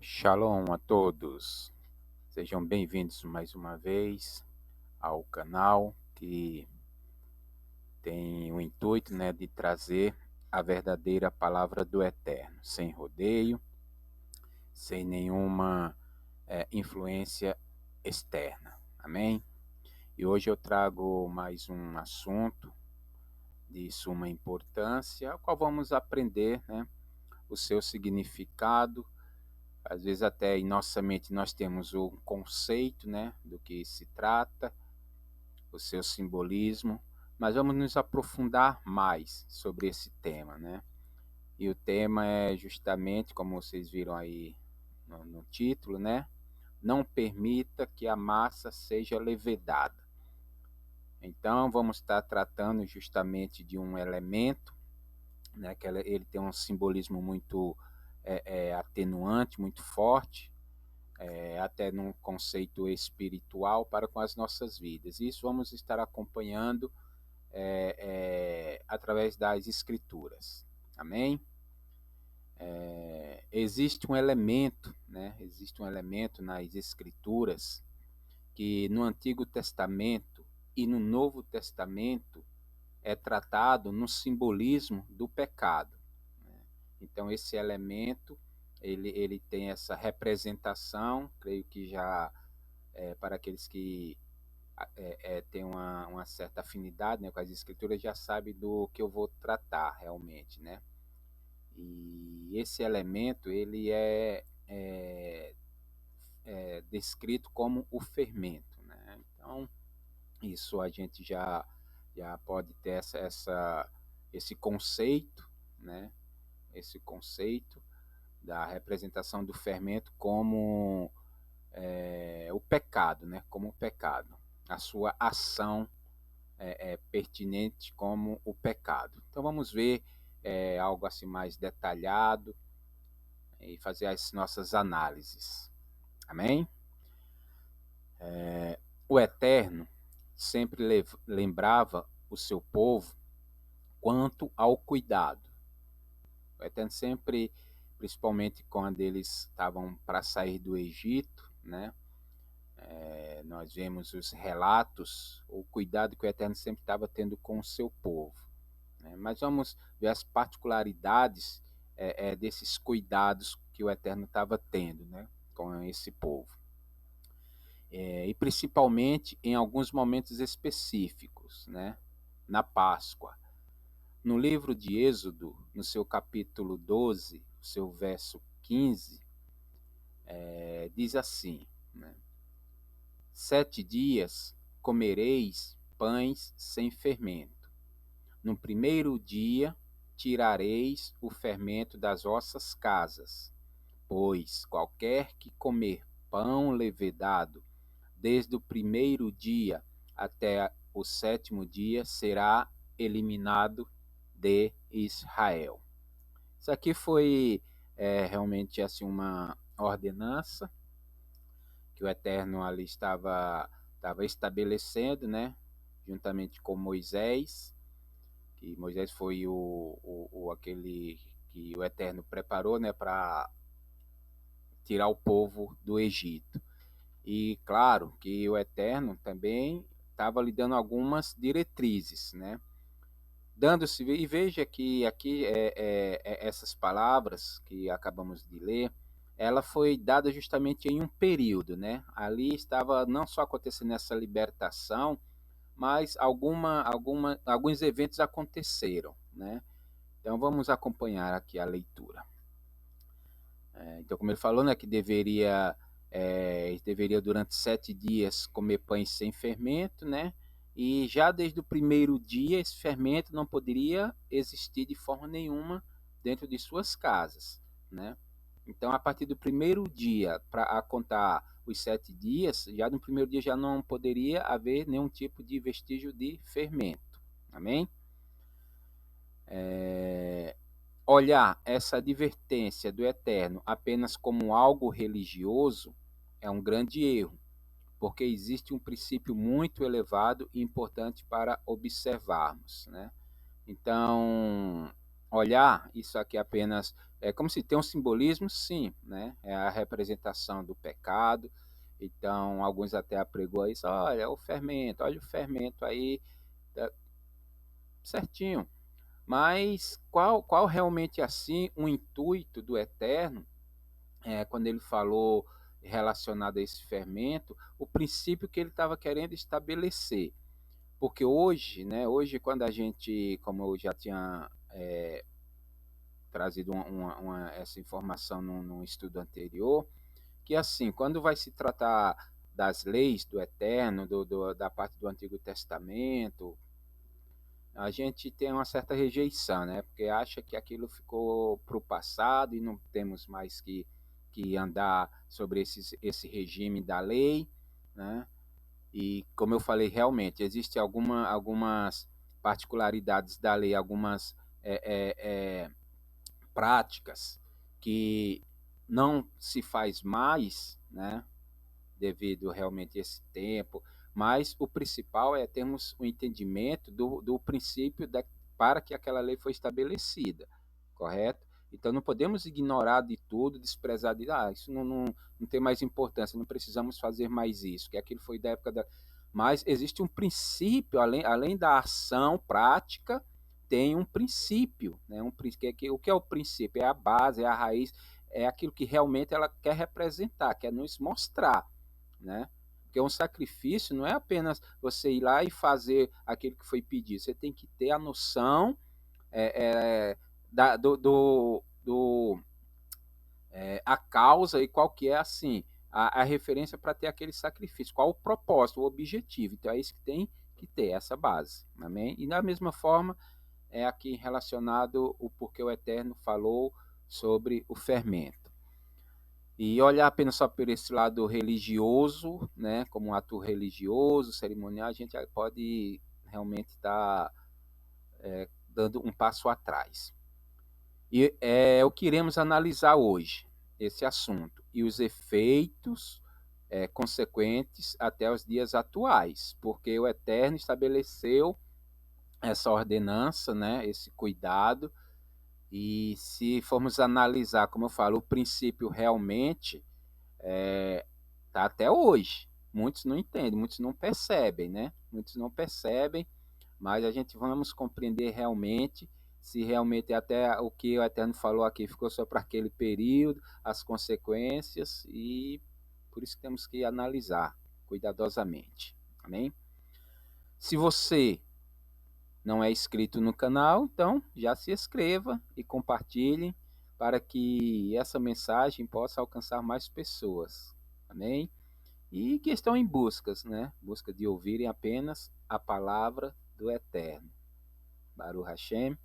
Shalom a todos, sejam bem-vindos mais uma vez ao canal que tem o intuito, de trazer a verdadeira palavra do Eterno, sem rodeio, sem nenhuma influência externa, amém? E hoje eu trago mais um assunto de suma importância, ao qual vamos aprender, o seu significado. Às vezes até em nossa mente nós temos um conceito, do que se trata, o seu simbolismo, mas vamos nos aprofundar mais sobre esse tema, E o tema é justamente, como vocês viram aí no título, Não permita que a massa seja levedada. Então vamos estar tratando justamente de um elemento, que ele tem um simbolismo muito atenuante, muito forte, até num conceito espiritual para com as nossas vidas. Isso vamos estar acompanhando através das escrituras. Amém? Existe um elemento, existe um elemento nas escrituras que no Antigo Testamento e no Novo Testamento é tratado no simbolismo do pecado. Então esse elemento ele tem essa representação, creio que já para aqueles que têm uma certa afinidade, com as escrituras, já sabe do que eu vou tratar realmente, E esse elemento ele é descrito como o fermento, Então isso a gente já pode ter esse conceito, Esse conceito da representação do fermento como o pecado, Como o pecado, a sua ação pertinente como o pecado. Então vamos ver algo assim mais detalhado e fazer as nossas análises. Amém? O Eterno sempre lembrava o seu povo quanto ao cuidado. O Eterno sempre, principalmente quando eles estavam para sair do Egito, nós vemos os relatos, o cuidado que o Eterno sempre estava tendo com o seu povo. Mas vamos ver as particularidades desses cuidados que o Eterno estava tendo, com esse povo. E principalmente em alguns momentos específicos, na Páscoa. No livro de Êxodo, no seu capítulo 12, seu verso 15, diz assim, 7 dias comereis pães sem fermento. No primeiro dia tirareis o fermento das vossas casas, pois qualquer que comer pão levedado, desde o primeiro dia até o 7º dia, será eliminado de Israel. Isso aqui foi realmente assim uma ordenança que o Eterno ali estava estabelecendo, juntamente com Moisés, que Moisés foi aquele que o Eterno preparou, para tirar o povo do Egito. E claro que o Eterno também estava lhe dando algumas diretrizes, dando-se, e veja que aqui essas palavras que acabamos de ler, ela foi dada justamente em um período, Ali estava não só acontecendo essa libertação, mas alguns eventos aconteceram, Então vamos acompanhar aqui a leitura. Então, como ele falou, que deveria durante 7 dias comer pães sem fermento, E já desde o primeiro dia esse fermento não poderia existir de forma nenhuma dentro de suas casas, Então, a partir do primeiro dia, para contar os 7 dias, já no primeiro dia já não poderia haver nenhum tipo de vestígio de fermento. Amém? Olhar essa advertência do Eterno apenas como algo religioso é um grande erro, porque existe um princípio muito elevado e importante para observarmos, Então, olhar isso aqui apenas é como se tem um simbolismo, sim, né? É a representação do pecado. Então, alguns até apregou isso, olha, o fermento, olha o fermento aí, tá certinho. Mas qual realmente assim o intuito do Eterno, quando ele falou relacionado a esse fermento, o princípio que ele estava querendo estabelecer? Porque hoje, né, hoje quando a gente, como eu já tinha trazido essa informação num estudo anterior, que assim, quando vai se tratar das leis do Eterno, da parte do Antigo Testamento, a gente tem uma certa rejeição, né? Porque acha que aquilo ficou para o passado e não temos mais que andar sobre esse regime da lei, né? E como eu falei, realmente, existem algumas particularidades da lei, algumas é, é, é, práticas que não se faz mais, né? Devido realmente a esse tempo, mas o principal é termos o entendimento do princípio para que aquela lei foi estabelecida, correto? Então não podemos ignorar de tudo, desprezar de isso não tem mais importância, não precisamos fazer mais isso, que aquilo foi da época da. Mas existe um princípio, além da ação prática, tem um princípio, né? O que é o princípio? É a base, é a raiz, é aquilo que realmente ela quer representar, quer nos mostrar, né? Porque um sacrifício não é apenas você ir lá e fazer aquilo que foi pedido. Você tem que ter a noção é, é, a causa e qual que é assim a referência para ter aquele sacrifício. Qual o propósito, o objetivo. Então é isso que tem que ter essa base, amém? E da mesma forma é aqui relacionado o porquê o Eterno falou sobre o fermento. E olhar apenas só por esse lado religioso, né, como um ato religioso, cerimonial, a gente pode realmente estar dando um passo atrás. E é o que iremos analisar hoje, esse assunto, e os efeitos consequentes até os dias atuais, porque o Eterno estabeleceu essa ordenança, né, esse cuidado, e se formos analisar, como eu falo, o princípio realmente tá até hoje. Muitos não entendem, muitos não percebem, né? Muitos não percebem, mas a gente vamos compreender realmente se realmente até o que o Eterno falou aqui ficou só para aquele período, as consequências, e por isso que temos que analisar cuidadosamente. Amém? Se você não é inscrito no canal, então já se inscreva e compartilhe para que essa mensagem possa alcançar mais pessoas. Amém? E que estão em buscas, né? Busca de ouvirem apenas a palavra do Eterno. Baruch Hashem.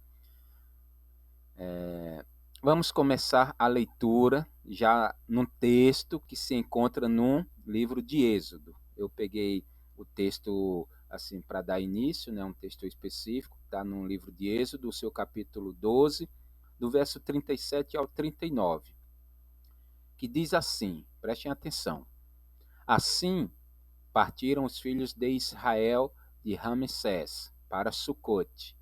Vamos começar a leitura já num texto que se encontra no livro de Êxodo. Eu peguei o texto assim para dar início, né? Um texto específico, está no livro de Êxodo, o seu capítulo 12, do verso 37 ao 39, que diz assim, prestem atenção. Assim partiram os filhos de Israel de Ramsés para Sucote,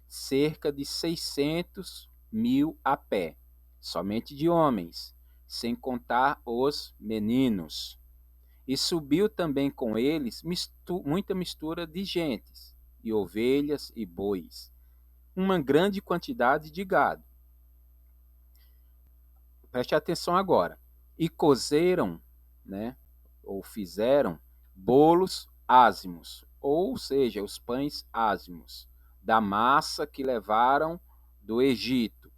cerca de 600.000 a pé, somente de homens, sem contar os meninos. E subiu também com eles muita mistura de gentes, e ovelhas e bois, uma grande quantidade de gado. Preste atenção agora. E cozeram, né, ou fizeram bolos ázimos, ou seja, os pães ázimos, da massa que levaram do Egito,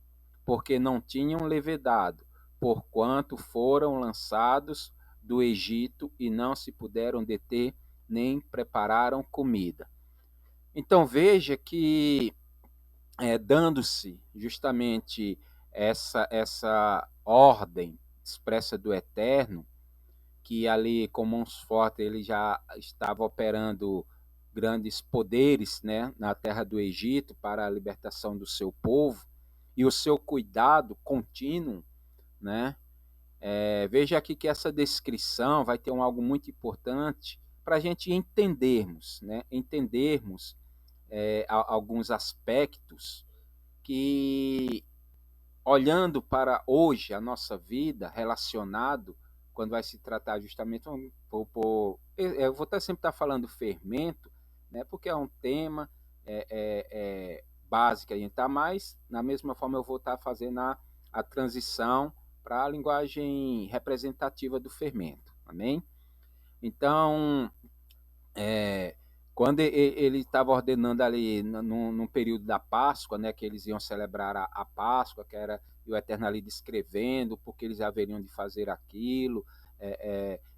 porque não tinham levedado, porquanto foram lançados do Egito e não se puderam deter, nem prepararam comida. Então veja que, dando-se justamente essa ordem expressa do Eterno, que ali com mãos fortes ele já estava operando grandes poderes, né, na terra do Egito para a libertação do seu povo, e o seu cuidado contínuo, né? Veja aqui que essa descrição vai ter algo muito importante para a gente entendermos, né? Entendermos alguns aspectos que, olhando para hoje, a nossa vida, relacionado, quando vai se tratar justamente, eu vou sempre estar falando fermento, né, porque é um tema básico que a gente está, mas, na mesma forma, eu vou estar fazendo a transição para a linguagem representativa do fermento, amém? Então, é, quando ele estava ordenando ali no período da Páscoa, né, que eles iam celebrar a Páscoa, que era e o Eterno ali descrevendo porque eles haveriam de fazer aquilo,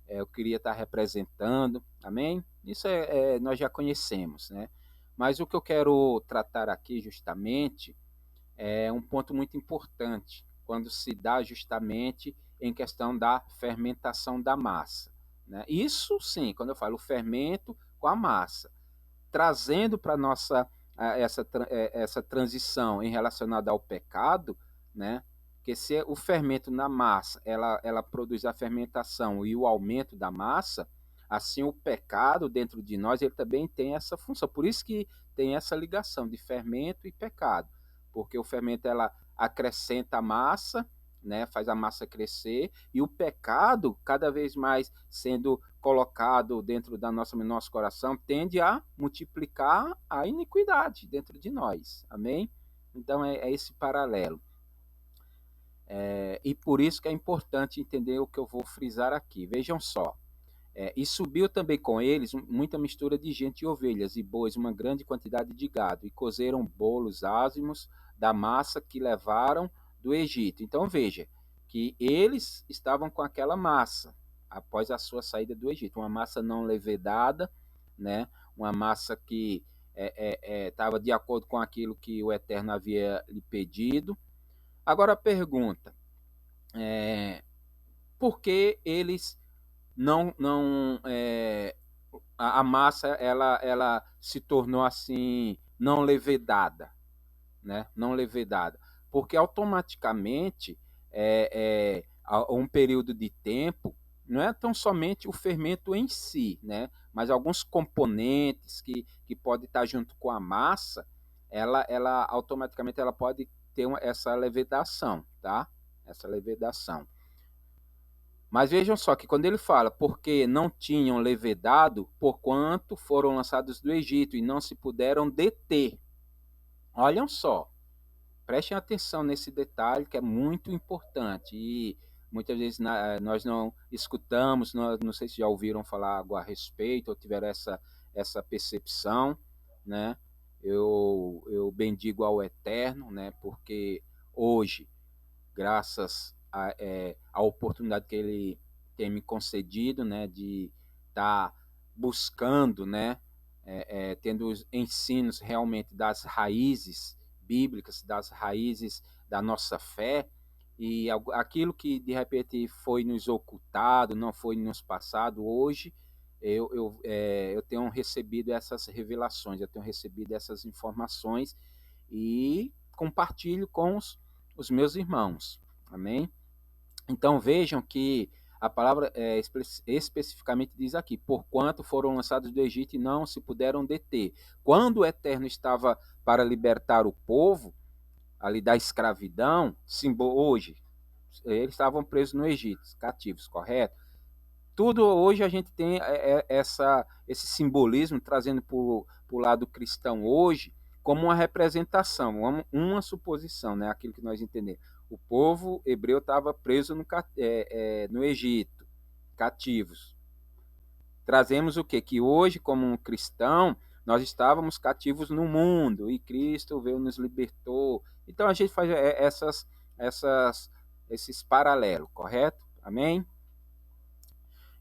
eu queria estar representando, amém? Isso nós já conhecemos, né? Mas o que eu quero tratar aqui justamente é um ponto muito importante quando se dá justamente em questão da fermentação da massa, né? Isso sim, quando eu falo fermento com a massa, trazendo para nossa essa transição em relacionada ao pecado, né? Que se o fermento na massa ela produz a fermentação e o aumento da massa, assim o pecado dentro de nós ele também tem essa função. Por isso que tem essa ligação de fermento e pecado, porque o fermento ela acrescenta a massa, né, faz a massa crescer, e o pecado, cada vez mais sendo colocado dentro da nosso coração, tende a multiplicar a iniquidade dentro de nós. Amém? Então é esse paralelo. E por isso que é importante entender o que eu vou frisar aqui. Vejam só. E subiu também com eles muita mistura de gente e ovelhas e bois, uma grande quantidade de gado, e cozeram bolos ázimos da massa que levaram do Egito. Então veja que eles estavam com aquela massa após a sua saída do Egito, uma massa não levedada, né? Uma massa que estava de acordo com aquilo que o Eterno havia lhe pedido. Agora a pergunta, por que eles não a massa ela se tornou assim não levedada, né? Não levedada, porque automaticamente a um período de tempo não é tão somente o fermento em si, né? Mas alguns componentes que pode estar junto com a massa, ela automaticamente ela pode ter essa levedação, tá? Essa levedação. Mas vejam só que quando ele fala, porque não tinham levedado, porquanto foram lançados do Egito e não se puderam deter. Olham só, prestem atenção nesse detalhe que é muito importante. E muitas vezes nós não escutamos, não sei se já ouviram falar algo a respeito ou tiveram essa percepção, né? Eu bendigo ao Eterno, né? Porque hoje, graças a oportunidade que ele tem me concedido, né, de estar buscando, né, tendo os ensinos realmente das raízes bíblicas, das raízes da nossa fé, e aquilo que de repente foi nos ocultado, não foi nos passado, hoje eu tenho recebido essas revelações, eu tenho recebido essas informações e compartilho com os meus irmãos. Amém? Então vejam que a palavra especificamente diz aqui, porquanto foram lançados do Egito e não se puderam deter. Quando o Eterno estava para libertar o povo ali da escravidão, hoje, eles estavam presos no Egito, cativos, correto? Tudo hoje a gente tem esse simbolismo trazendo para o lado cristão hoje como uma representação, uma suposição, né? Aquilo que nós entendemos. O povo hebreu estava preso no Egito, cativos. Trazemos o quê? Que hoje, como um cristão, nós estávamos cativos no mundo e Cristo veio nos libertou. Então a gente faz esses paralelos, correto? Amém?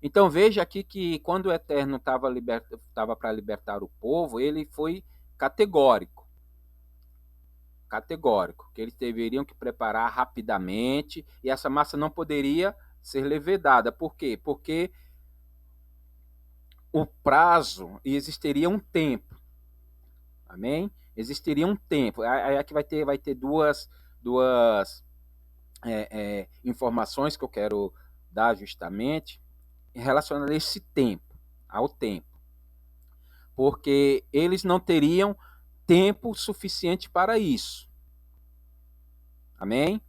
Então veja aqui que quando o Eterno estava para libertar o povo, ele foi categórico, que eles deveriam que preparar rapidamente e essa massa não poderia ser levedada. Por quê? Porque o prazo existiria um tempo, amém? Existiria um tempo. Aí aqui vai ter duas informações que eu quero dar justamente relacionado a esse tempo, ao tempo. Porque eles não teriam tempo suficiente para isso. Amém?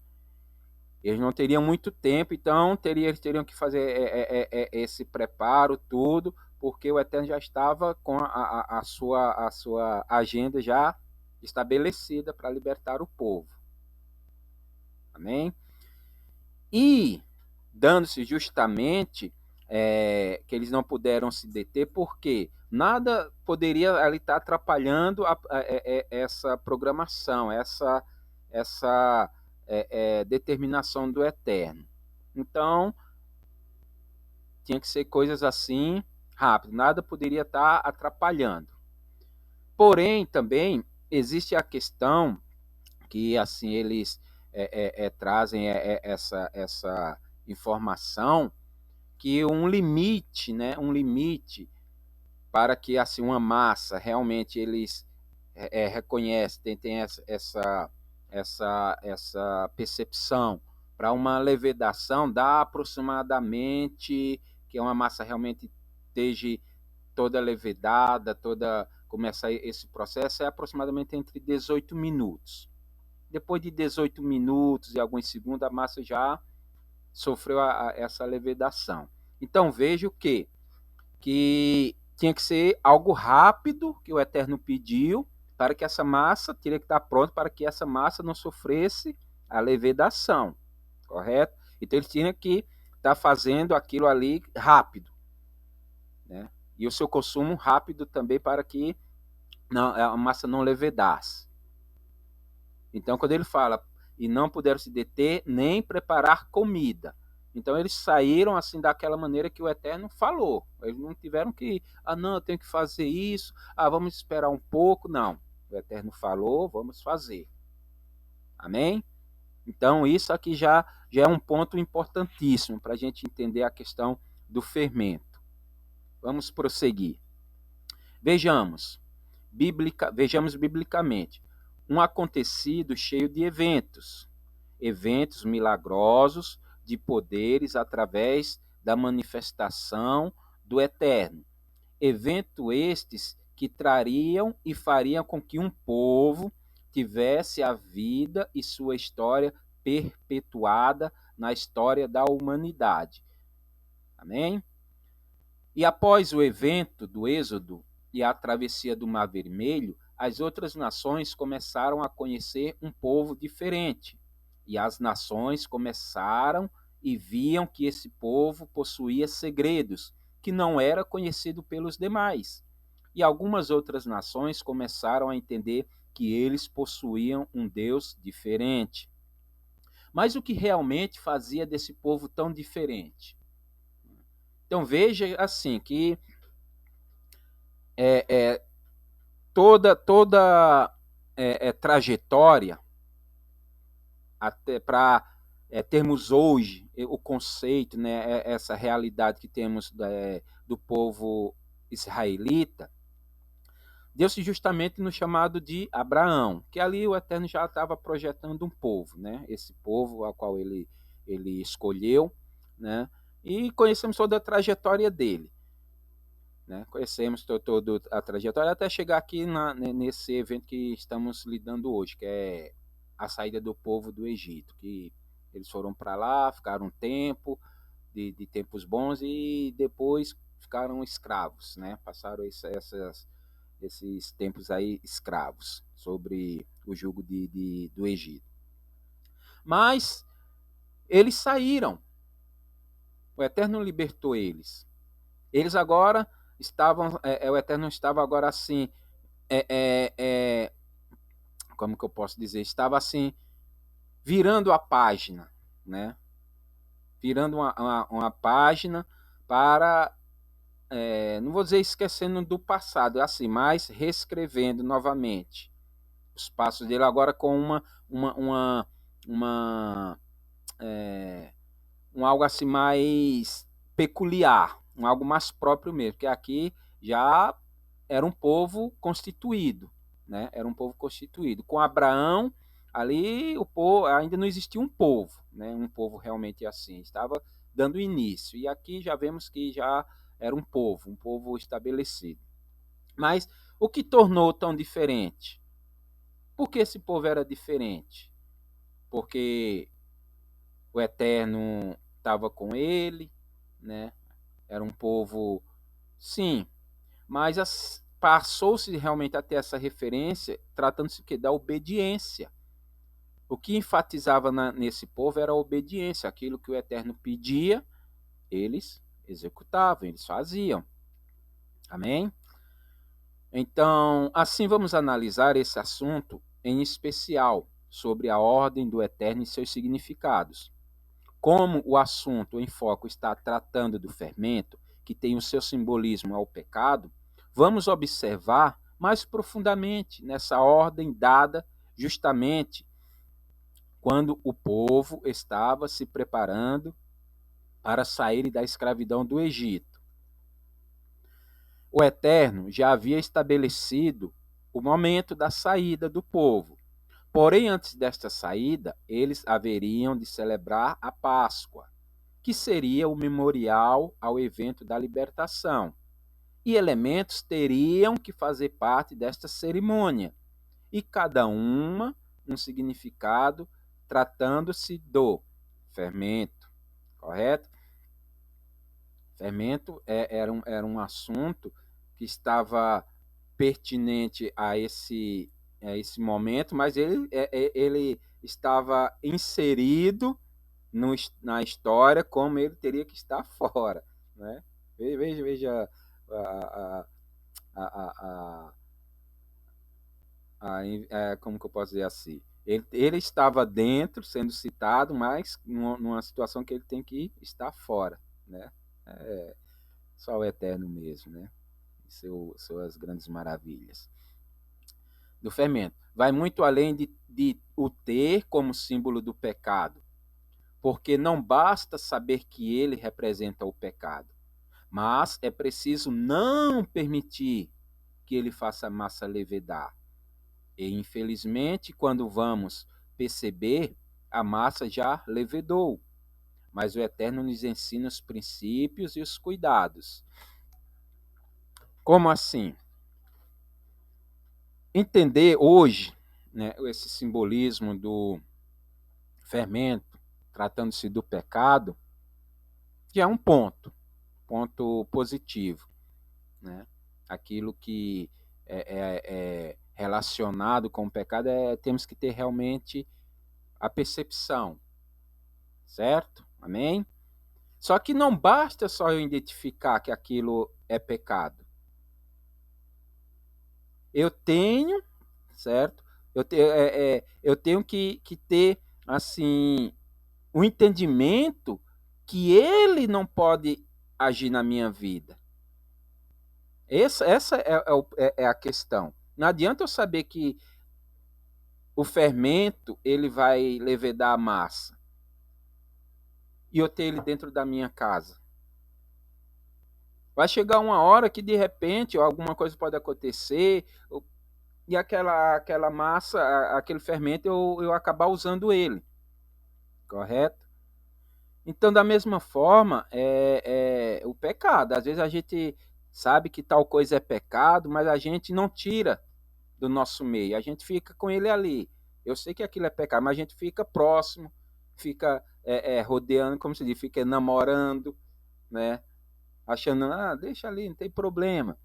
Eles não teriam muito tempo, então eles teriam que fazer esse preparo, tudo, porque o Eterno já estava com a sua agenda já estabelecida para libertar o povo. Amém? E dando-se justamente que eles não puderam se deter, porque nada poderia ali estar atrapalhando essa programação, essa determinação do Eterno. Então, tinha que ser coisas assim, rápido, nada poderia estar atrapalhando. Porém, também existe a questão que assim eles trazem essa informação, que um limite, né, um limite para que assim uma massa realmente eles reconhecem, tem essa percepção para uma levedação dá aproximadamente que uma massa realmente esteja toda levedada, toda começa esse processo é aproximadamente entre 18 minutos. Depois de 18 minutos e alguns segundos, a massa já sofreu essa levedação. Então vejo que tinha que ser algo rápido que o Eterno pediu para que essa massa teria que estar pronta para que essa massa não sofresse a levedação, correto? Então ele tinha que estar fazendo aquilo ali rápido, né? E o seu consumo rápido também para que a massa não levedasse. Então quando ele fala e não puderam se deter nem preparar comida, então eles saíram assim daquela maneira que o Eterno falou. Eles não tiveram que, não, eu tenho que fazer isso, vamos esperar um pouco. Não, o Eterno falou, vamos fazer. Amém? Então isso aqui já é um ponto importantíssimo para a gente entender a questão do fermento. Vamos prosseguir. Vejamos biblicamente. Um acontecido cheio de eventos milagrosos, de poderes através da manifestação do Eterno. Eventos estes que trariam e fariam com que um povo tivesse a vida e sua história perpetuada na história da humanidade. Amém? E após o evento do Êxodo e a travessia do Mar Vermelho, as outras nações começaram a conhecer um povo diferente. E as nações começaram e viam que esse povo possuía segredos que não era conhecido pelos demais. E algumas outras nações começaram a entender que eles possuíam um Deus diferente. Mas o que realmente fazia desse povo tão diferente? Então veja assim que toda trajetória até para termos hoje o conceito, né, essa realidade que temos do povo israelita, deu-se justamente no chamado de Abraão, que ali o Eterno já estava projetando um povo, né, esse povo ao qual ele escolheu, né, e conhecemos toda a trajetória dele. Né? Conhecemos toda a trajetória até chegar aqui nesse evento que estamos lidando hoje, que é a saída do povo do Egito, que eles foram para lá, ficaram um tempo, de tempos bons, e depois ficaram escravos, né? Passaram esses tempos aí escravos, sobre o jugo do Egito. Mas eles saíram, o Eterno libertou eles. Eles agora estavam, o Eterno estava agora assim, como que eu posso dizer? Estava assim, virando a página, né? Virando uma página para, não vou dizer esquecendo do passado, assim, mas reescrevendo novamente os passos dele agora com um algo assim mais peculiar, um algo mais próprio mesmo, porque aqui já era um povo constituído, né? Era um povo constituído. Com Abraão, ali o povo ainda não existia um povo, né? Um povo realmente assim, estava dando início. E aqui já vemos que já era um povo estabelecido. Mas o que tornou tão diferente? Por que esse povo era diferente? porque o Eterno estava com ele, né? Era um povo, sim, mas passou-se realmente a ter essa referência, tratando-se da obediência. O que enfatizava nesse povo era a obediência, aquilo que o Eterno pedia, eles executavam, eles faziam. Amém? Então, assim vamos analisar esse assunto em especial sobre a ordem do Eterno e seus significados. Como o assunto em foco está tratando do fermento, que tem o seu simbolismo ao pecado, vamos observar mais profundamente nessa ordem dada justamente quando o povo estava se preparando para sair da escravidão do Egito. O Eterno já havia estabelecido o momento da saída do povo. Porém, antes desta saída, eles haveriam de celebrar a Páscoa, que seria o memorial ao evento da libertação. E elementos teriam que fazer parte desta cerimônia, e cada uma um significado, tratando-se do fermento, correto? Fermento era um assunto que estava pertinente a esse momento, mas ele estava inserido na história como ele teria que estar fora. Né? Veja a, a, a, como que eu posso dizer assim? Ele estava dentro, sendo citado, mas numa situação que ele tem que estar fora. Né? É, só o Eterno mesmo, né? Suas grandes maravilhas. Do fermento. Vai muito além de o ter como símbolo do pecado, porque não basta saber que ele representa o pecado, mas é preciso não permitir que ele faça a massa levedar. E, infelizmente, quando vamos perceber, a massa já levedou, mas o Eterno nos ensina os princípios e os cuidados. Como assim? Entender hoje, né, esse simbolismo do fermento, tratando-se do pecado, já é um ponto positivo. Né? Aquilo que é relacionado com o pecado, temos que ter realmente a percepção, certo? Amém? Só que não basta só eu identificar que aquilo é pecado. Eu tenho, certo? Eu tenho que ter, assim, um entendimento que ele não pode agir na minha vida. Essa é a questão. Não adianta eu saber que o fermento ele vai levedar a massa e eu ter ele dentro da minha casa. Vai chegar uma hora que, de repente, alguma coisa pode acontecer e aquela massa, aquele fermento, eu acabar usando ele. Correto? Então, da mesma forma, o pecado. Às vezes a gente sabe que tal coisa é pecado, mas a gente não tira do nosso meio. A gente fica com ele ali. Eu sei que aquilo é pecado, mas a gente fica próximo, fica rodeando, como se diz, fica namorando, né? Achando, deixa ali, não tem problema.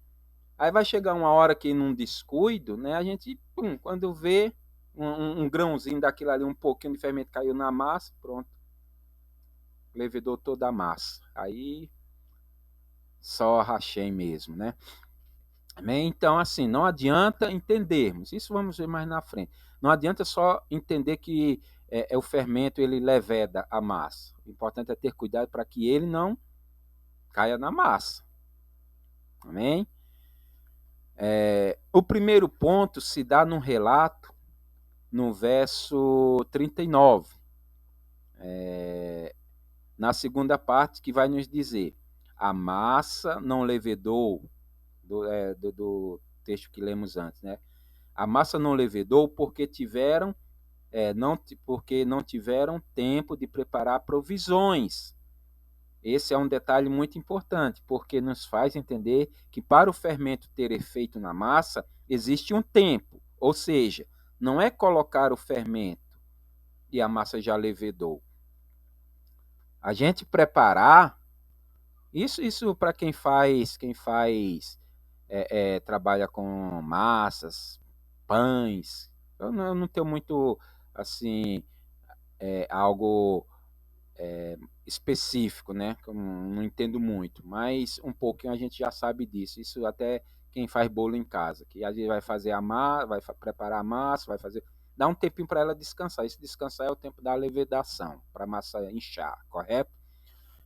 Aí vai chegar uma hora que, num descuido, né, a gente, quando vê um grãozinho daquilo ali, um pouquinho de fermento caiu na massa, pronto. Levedou toda a massa. Aí só rachei mesmo, né? Então, assim, não adianta entendermos, isso vamos ver mais na frente. Não adianta só entender que o fermento ele leveda a massa. O importante é ter cuidado para que ele não caia na massa. Amém? O primeiro ponto se dá num relato no verso 39. Na segunda parte, que vai nos dizer: a massa não levedou, do texto que lemos antes, né? A massa não levedou porque porque não tiveram tempo de preparar provisões. Esse é um detalhe muito importante, porque nos faz entender que para o fermento ter efeito na massa, existe um tempo, ou seja, não é colocar o fermento, e a massa já levedou? A gente preparar, isso para quem trabalha com massas, pães. Eu não tenho muito assim algo específico, né? Que eu não entendo muito, mas um pouquinho a gente já sabe disso. Isso até quem faz bolo em casa, que a gente vai fazer a massa, preparar a massa, vai fazer, dá um tempinho para ela descansar. Esse descansar é o tempo da levedação, para a massa inchar, correto?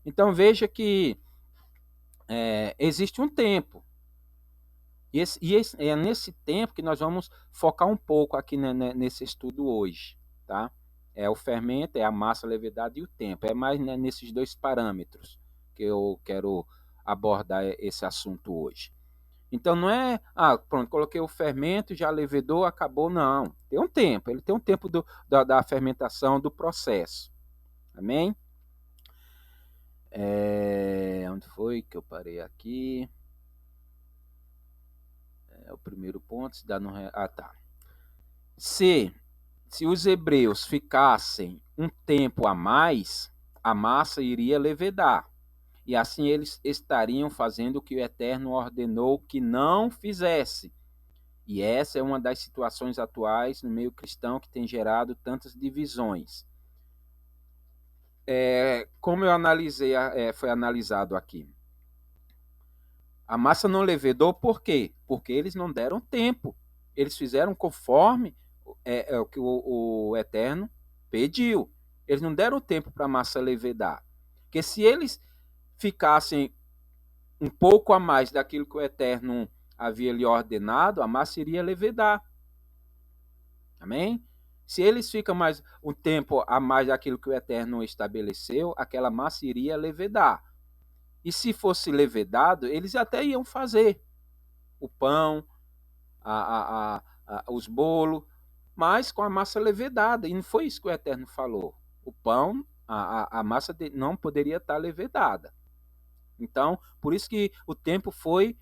Então veja que existe um tempo. É nesse tempo que nós vamos focar um pouco aqui nesse estudo hoje, tá? É o fermento, é a massa, a levedade e o tempo. É mais nesses dois parâmetros que eu quero abordar esse assunto hoje. Então não é, pronto, coloquei o fermento, já levedou, acabou, não. Tem um tempo, ele tem um tempo da fermentação, do processo. Amém? Onde foi que eu parei aqui? O primeiro ponto, se dá no... tá. Se os hebreus ficassem um tempo a mais, a massa iria levedar. E assim eles estariam fazendo o que o Eterno ordenou que não fizesse. E essa é uma das situações atuais no meio cristão que tem gerado tantas divisões. Como eu analisei, foi analisado aqui. A massa não levedou por quê? Porque eles não deram tempo. Eles fizeram conforme o que o Eterno pediu. Eles não deram tempo para a massa levedar. Porque se eles ficassem um pouco a mais daquilo que o Eterno havia lhe ordenado, a massa iria levedar. Amém? Se eles ficam mais um tempo a mais daquilo que o Eterno estabeleceu, aquela massa iria levedar. E se fosse levedado, eles até iam fazer o pão, os bolos, mas com a massa levedada. E não foi isso que o Eterno falou. O pão, a massa não poderia estar levedada. Então, por isso que o tempo foi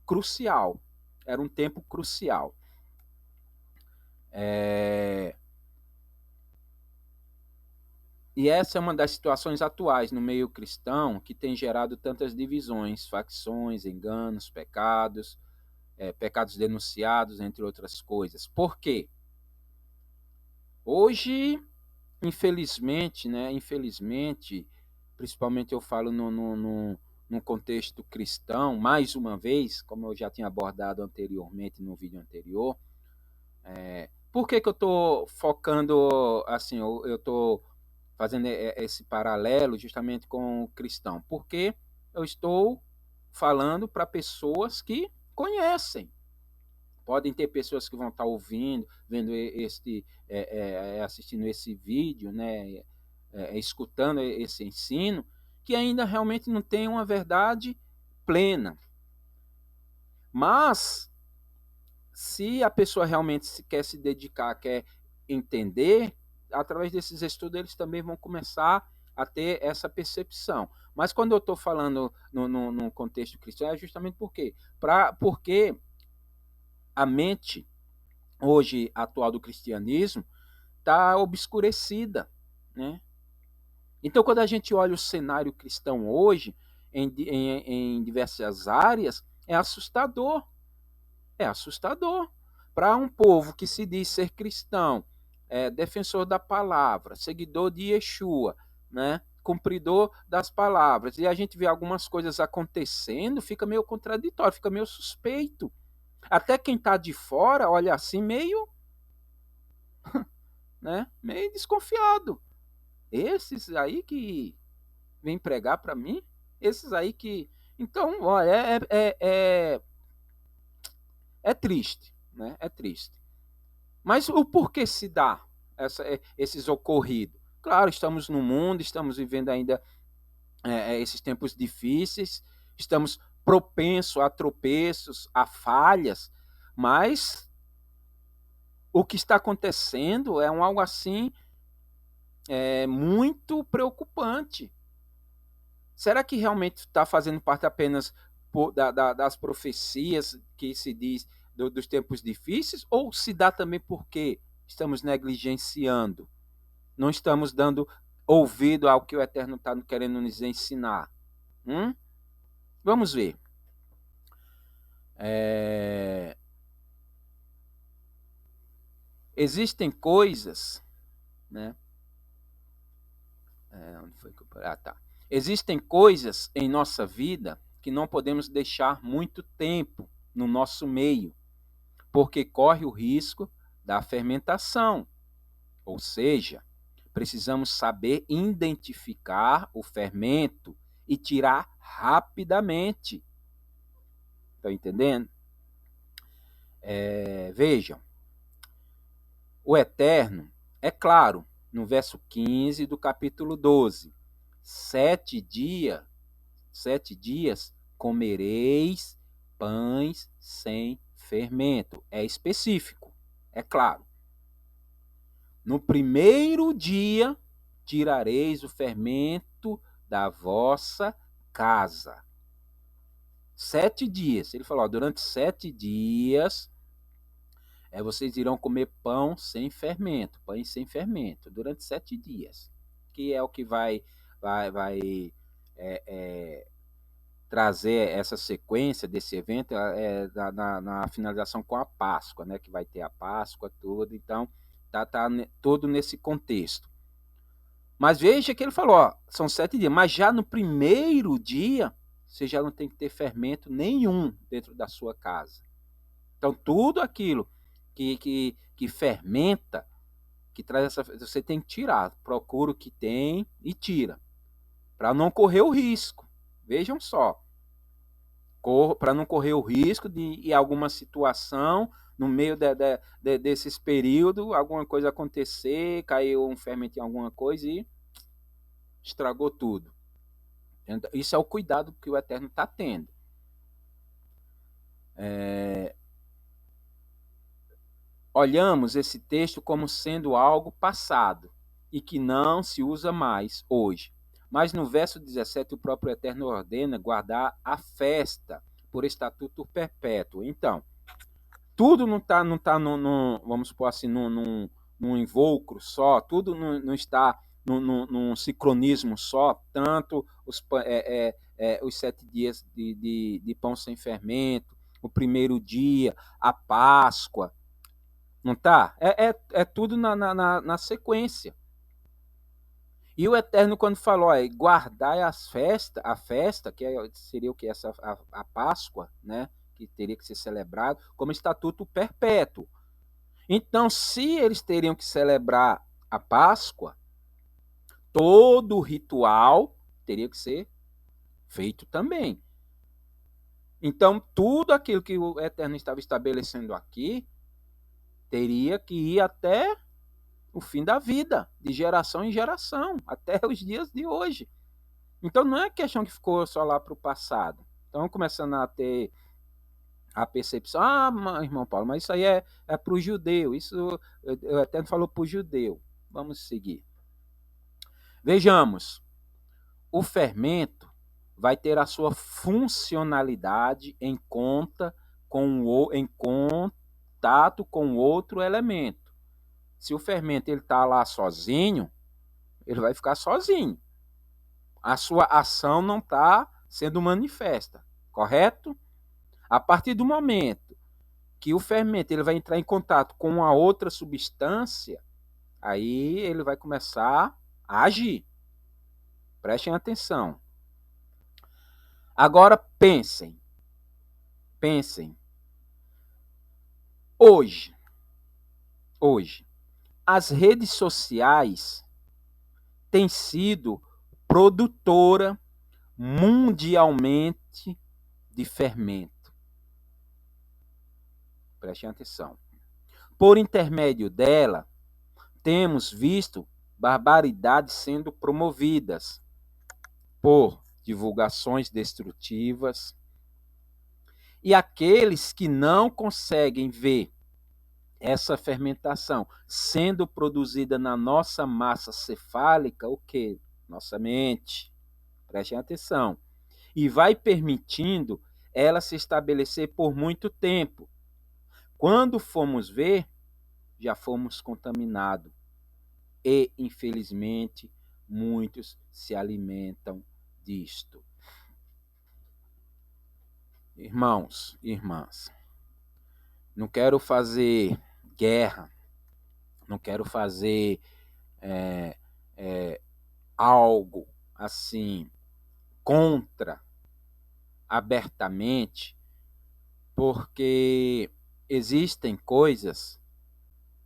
crucial. Era um tempo crucial. E essa é uma das situações atuais no meio cristão que tem gerado tantas divisões, facções, enganos, pecados, pecados denunciados, entre outras coisas. Por quê? Hoje, infelizmente, principalmente eu falo no contexto cristão, mais uma vez, como eu já tinha abordado anteriormente no vídeo anterior, por que eu estou focando, assim, eu estou fazendo esse paralelo justamente com o cristão? Porque eu estou falando para pessoas que conhecem. Podem ter pessoas que vão estar ouvindo, vendo assistindo esse vídeo, né, escutando esse ensino, que ainda realmente não tem uma verdade plena. Mas, se a pessoa realmente quer se dedicar, quer entender, através desses estudos eles também vão começar a ter essa percepção. Mas quando eu estou falando no contexto cristão, é justamente porque a mente hoje atual do cristianismo está obscurecida, né? Então, quando a gente olha o cenário cristão hoje, em diversas áreas, é assustador. É assustador. Para um povo que se diz ser cristão, defensor da palavra, seguidor de Yeshua, né? Cumpridor das palavras, e a gente vê algumas coisas acontecendo, fica meio contraditório, fica meio suspeito. Até quem está de fora olha assim meio, né, meio desconfiado. Esses aí que vem pregar para mim, esses aí que... Então, olha, é triste, né? É triste. Mas o porquê se dá esses ocorridos? Claro, estamos no mundo, estamos vivendo ainda esses tempos difíceis, estamos propensos a tropeços, a falhas, mas o que está acontecendo é algo assim muito preocupante. Será que realmente está fazendo parte apenas das profecias que se diz dos tempos difíceis, ou se dá também porque estamos negligenciando, não estamos dando ouvido ao que o Eterno está querendo nos ensinar. Vamos ver. Existem coisas, né? Onde foi que eu... tá. Existem coisas em nossa vida que não podemos deixar muito tempo no nosso meio, porque corre o risco da fermentação. Ou seja, precisamos saber identificar o fermento e tirar rapidamente. Estão entendendo? Vejam, o Eterno, é claro, no verso 15 do capítulo 12, 7 dias comereis pães sem fermento. É específico, é claro. No primeiro dia tirareis o fermento da vossa casa. 7 dias. Ele falou, durante 7 dias vocês irão comer pão sem fermento, pães sem fermento, durante 7 dias. Que é o que vai trazer essa sequência desse evento na finalização com a Páscoa, né? Que vai ter a Páscoa toda, então tá todo nesse contexto. Mas veja que ele falou, são 7 dias, mas já no primeiro dia, você já não tem que ter fermento nenhum dentro da sua casa. Então, tudo aquilo que fermenta, que traz essa, você tem que tirar. Procura o que tem e tira, para não correr o risco. Vejam só, para não correr o risco de em alguma situação, no meio desses períodos, alguma coisa acontecer, caiu um fermento em alguma coisa e estragou tudo. Isso é o cuidado que o Eterno está tendo. Olhamos esse texto como sendo algo passado e que não se usa mais hoje. Mas no verso 17, o próprio Eterno ordena guardar a festa por estatuto perpétuo. Então, tudo não está, vamos supor assim, num invólucro só, tudo não está num sincronismo só, tanto os 7 dias de pão sem fermento, o primeiro dia, a Páscoa, não tá? É tudo na sequência. E o Eterno, quando falou, guardai a festa, que seria o que? A Páscoa, né? Que teria que ser celebrado, como estatuto perpétuo. Então, se eles teriam que celebrar a Páscoa, todo o ritual teria que ser feito também. Então, tudo aquilo que o Eterno estava estabelecendo aqui teria que ir até o fim da vida, de geração em geração, até os dias de hoje. Então, não é questão que ficou só lá para o passado. Então, começando a ter a percepção, irmão Paulo, mas isso aí é para o judeu, isso eu até falou para o judeu. Vamos seguir. Vejamos, o fermento vai ter a sua funcionalidade em contato com outro elemento. Se o fermento está lá sozinho, ele vai ficar sozinho. A sua ação não está sendo manifesta, correto? A partir do momento que o fermento ele vai entrar em contato com uma outra substância, aí ele vai começar a agir. Prestem atenção. Agora pensem. Hoje, as redes sociais têm sido produtora mundialmente de fermento. Prestem atenção. Por intermédio dela, temos visto barbaridades sendo promovidas por divulgações destrutivas, e aqueles que não conseguem ver essa fermentação sendo produzida na nossa massa cefálica, o quê? Nossa mente. Prestem atenção. E vai permitindo ela se estabelecer por muito tempo. Quando fomos ver, já fomos contaminados. E, infelizmente, muitos se alimentam disto. Irmãos, irmãs, não quero fazer guerra, não quero fazer algo assim contra abertamente, porque existem coisas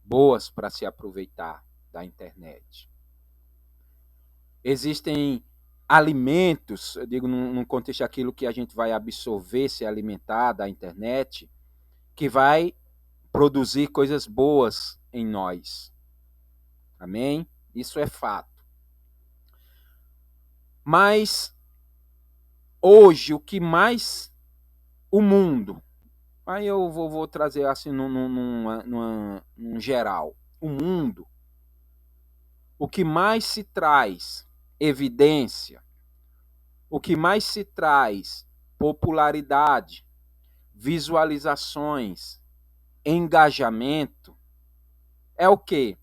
boas para se aproveitar da internet. Existem alimentos, eu digo num contexto aquilo que a gente vai absorver, se alimentar da internet, que vai produzir coisas boas em nós. Amém? Isso é fato. Mas hoje o que mais o mundo, aí eu vou trazer assim num geral, o mundo, o que mais se traz evidência, o que mais se traz popularidade, visualizações, engajamento, é o quê?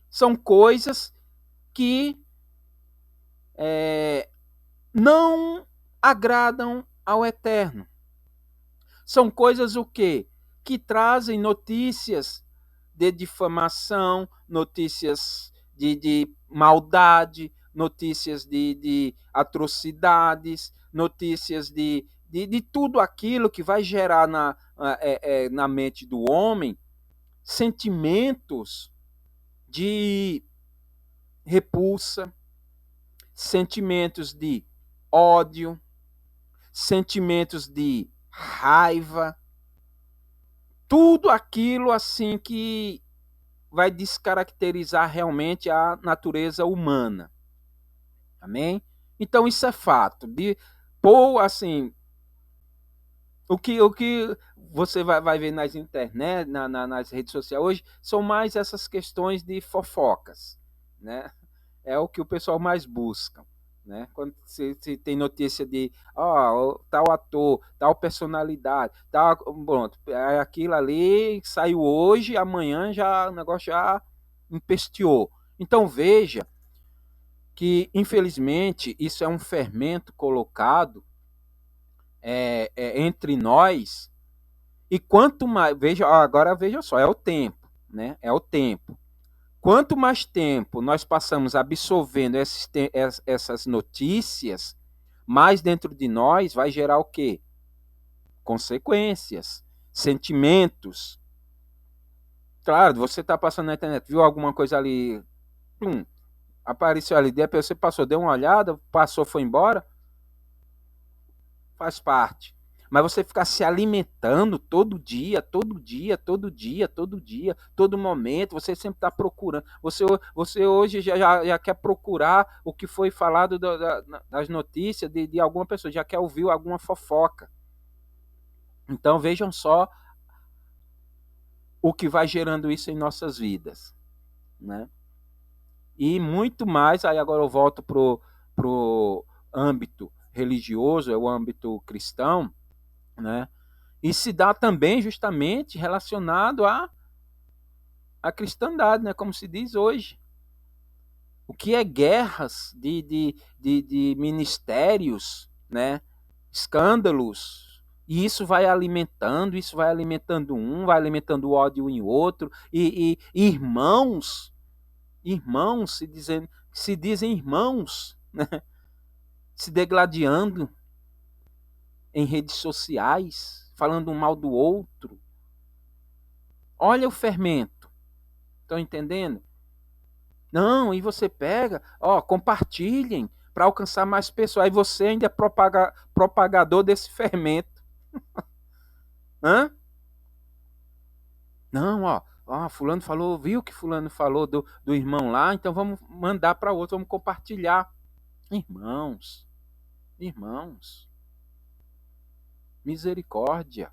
São coisas que não agradam ao Eterno. São coisas o quê? Que trazem notícias de difamação, notícias de maldade, notícias de atrocidades, notícias de tudo aquilo que vai gerar na mente do homem sentimentos de repulsa, sentimentos de ódio, sentimentos de raiva, tudo aquilo assim que vai descaracterizar realmente a natureza humana. Amém? Então isso é fato. Assim, o que você vai ver nas internet, nas redes sociais hoje, são mais essas questões de fofocas, né? É o que o pessoal mais busca. Né? Quando se tem notícia de tal ator, tal personalidade, tal, pronto, aquilo ali saiu hoje, amanhã já o negócio já empesteou. Então veja que, infelizmente, isso é um fermento colocado entre nós, e quanto mais, agora veja só, é o tempo, né? É o tempo. Quanto mais tempo nós passamos absorvendo essas notícias, mais dentro de nós vai gerar o quê? Consequências, sentimentos. Claro, você está passando na internet, viu alguma coisa ali, apareceu ali, depois você passou, deu uma olhada, passou, foi embora, faz parte. Mas você ficar se alimentando todo dia, todo dia, todo dia, todo dia, todo momento, você sempre está procurando. Você hoje já quer procurar o que foi falado das notícias de alguma pessoa, já quer ouvir alguma fofoca. Então vejam só o que vai gerando isso em nossas vidas. Né? E muito mais, aí agora eu volto pro âmbito religioso, é o âmbito cristão, né? E se dá também justamente relacionado à cristandade, né? Como se diz hoje. O que é guerras de ministérios, né? Escândalos. E isso vai alimentando um, vai alimentando o ódio em outro. E irmãos se dizem irmãos, né? Se degladiando em redes sociais, falando um mal do outro. Olha o fermento. Estão entendendo? Não, e você pega, compartilhem para alcançar mais pessoas. Aí você ainda é propagador desse fermento. Hã? Não, fulano falou, viu que fulano falou do irmão lá, então vamos mandar para outro, vamos compartilhar. Irmãos, misericórdia.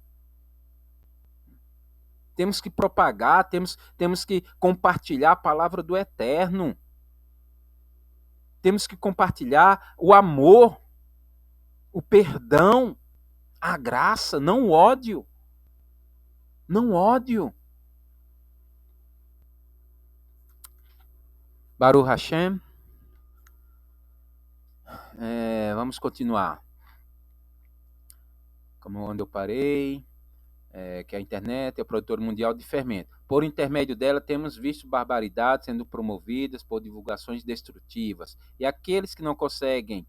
Temos que propagar, temos que compartilhar a palavra do Eterno. Temos que compartilhar o amor, o perdão, a graça, não o ódio. Não ódio. Baruch Hashem. Vamos continuar. Como onde eu parei, que a internet é o produtor mundial de fermento. Por intermédio dela, temos visto barbaridades sendo promovidas por divulgações destrutivas. E aqueles que não conseguem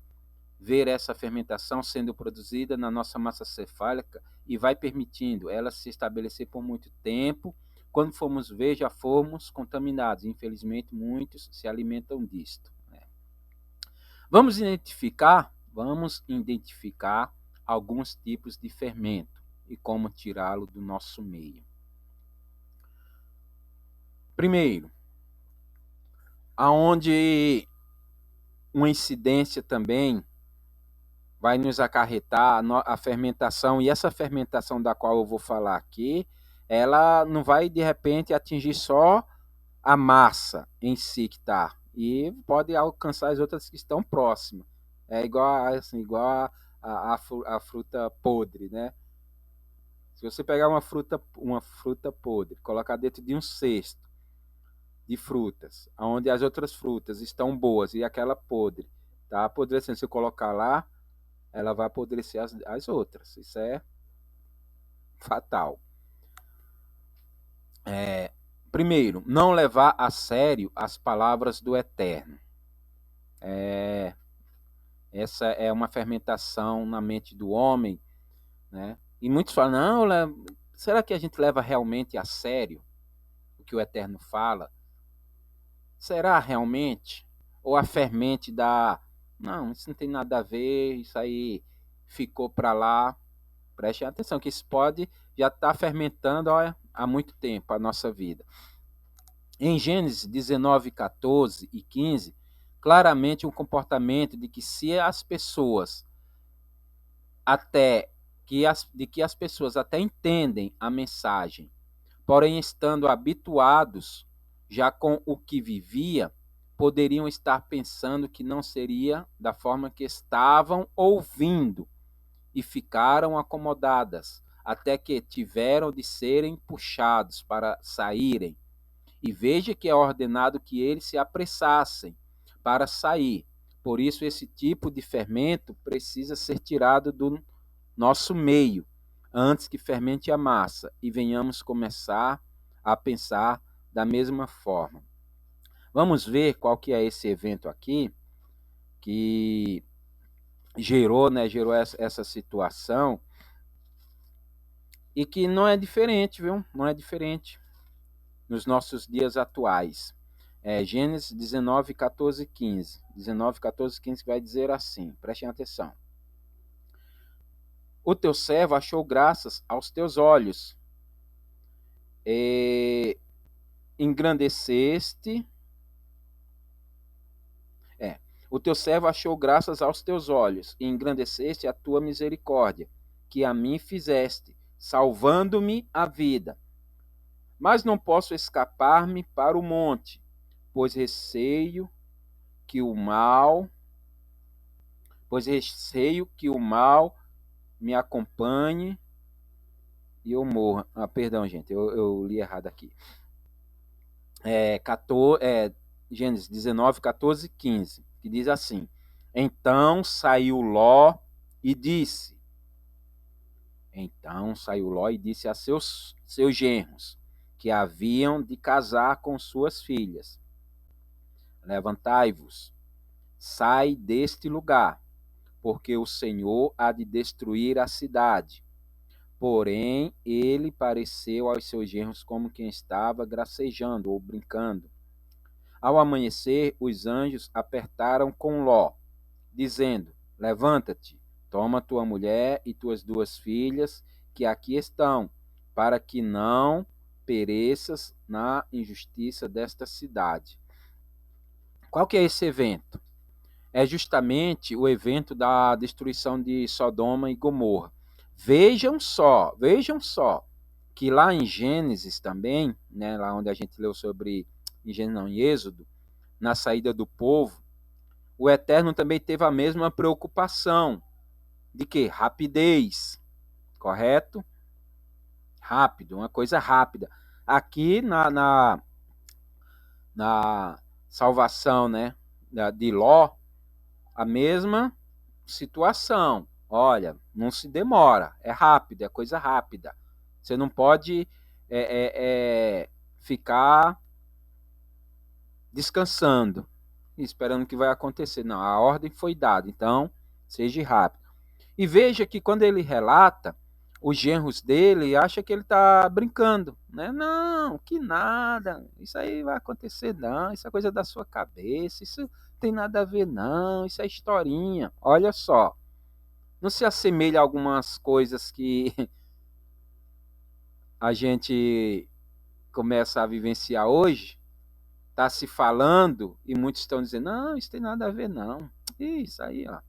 ver essa fermentação sendo produzida na nossa massa cefálica e vai permitindo ela se estabelecer por muito tempo, quando formos ver, já fomos contaminados. Infelizmente, muitos se alimentam disto. Vamos identificar alguns tipos de fermento e como tirá-lo do nosso meio. Primeiro, aonde uma incidência também vai nos acarretar a fermentação, e essa fermentação da qual eu vou falar aqui, ela não vai de repente atingir só a massa em si que está, e pode alcançar as outras que estão próximas. É igual a fruta podre, né? Se você pegar uma fruta podre, colocar dentro de um cesto de frutas, onde as outras frutas estão boas e aquela podre está apodrecendo, se eu colocar lá, ela vai apodrecer as outras. Isso é fatal. Primeiro, não levar a sério as palavras do Eterno. Essa é uma fermentação na mente do homem, né? E muitos falam, não, será que a gente leva realmente a sério o que o Eterno fala? Será realmente? Ou a fermente não, isso não tem nada a ver, isso aí ficou para lá. Preste atenção que isso pode já estar fermentando há muito tempo a nossa vida. Em Gênesis 19, 14 e 15, claramente um comportamento de que se as pessoas de que as pessoas até entendem a mensagem, porém estando habituados já com o que vivia, poderiam estar pensando que não seria da forma que estavam ouvindo e ficaram acomodadas, até que tiveram de serem puxados para saírem. E veja que é ordenado que eles se apressassem para sair. Por isso, esse tipo de fermento precisa ser tirado do nosso meio, antes que fermente a massa e venhamos começar a pensar da mesma forma. Vamos ver qual que é esse evento aqui que gerou essa situação e que não é diferente, viu? Não é diferente nos nossos dias atuais. Gênesis 19, 14 e 15. 19, 14 e 15 vai dizer assim, prestem atenção. O teu servo achou graças aos teus olhos, engrandeceste. O teu servo achou graças aos teus olhos, e engrandeceste a tua misericórdia, que a mim fizeste, salvando-me a vida. Mas não posso escapar-me para o monte, pois receio que o mal me acompanhe e eu morra. Perdão, gente, eu li errado aqui. Gênesis 19, 14 e 15, que diz assim: Então saiu Ló e disse a seus genros, que haviam de casar com suas filhas: Levantai-vos, sai deste lugar, porque o Senhor há de destruir a cidade. Porém, ele pareceu aos seus genros como quem estava gracejando ou brincando. Ao amanhecer, os anjos apertaram com Ló, dizendo: Levanta-te, toma tua mulher e tuas 2 filhas, que aqui estão, para que não pereças na injustiça desta cidade. Qual que é esse evento? É justamente o evento da destruição de Sodoma e Gomorra. Vejam só, que lá em Gênesis também, né, lá onde a gente leu sobre, em Êxodo, na saída do povo, o Eterno também teve a mesma preocupação. De que? Rapidez. Correto? Rápido, uma coisa rápida. Aqui na salvação, né, de Ló, a mesma situação. Olha, não se demora, é rápido, é coisa rápida. Você não pode ficar descansando, esperando o que vai acontecer. Não, a ordem foi dada, então seja rápido. E veja que quando ele relata, os genros dele acham que ele está brincando, né? Não, que nada, isso aí vai acontecer não, isso é coisa da sua cabeça, isso tem nada a ver não, isso é historinha. Olha só, não se assemelha a algumas coisas que a gente começa a vivenciar hoje, está se falando e muitos estão dizendo, não, isso tem nada a ver não, isso aí, ó,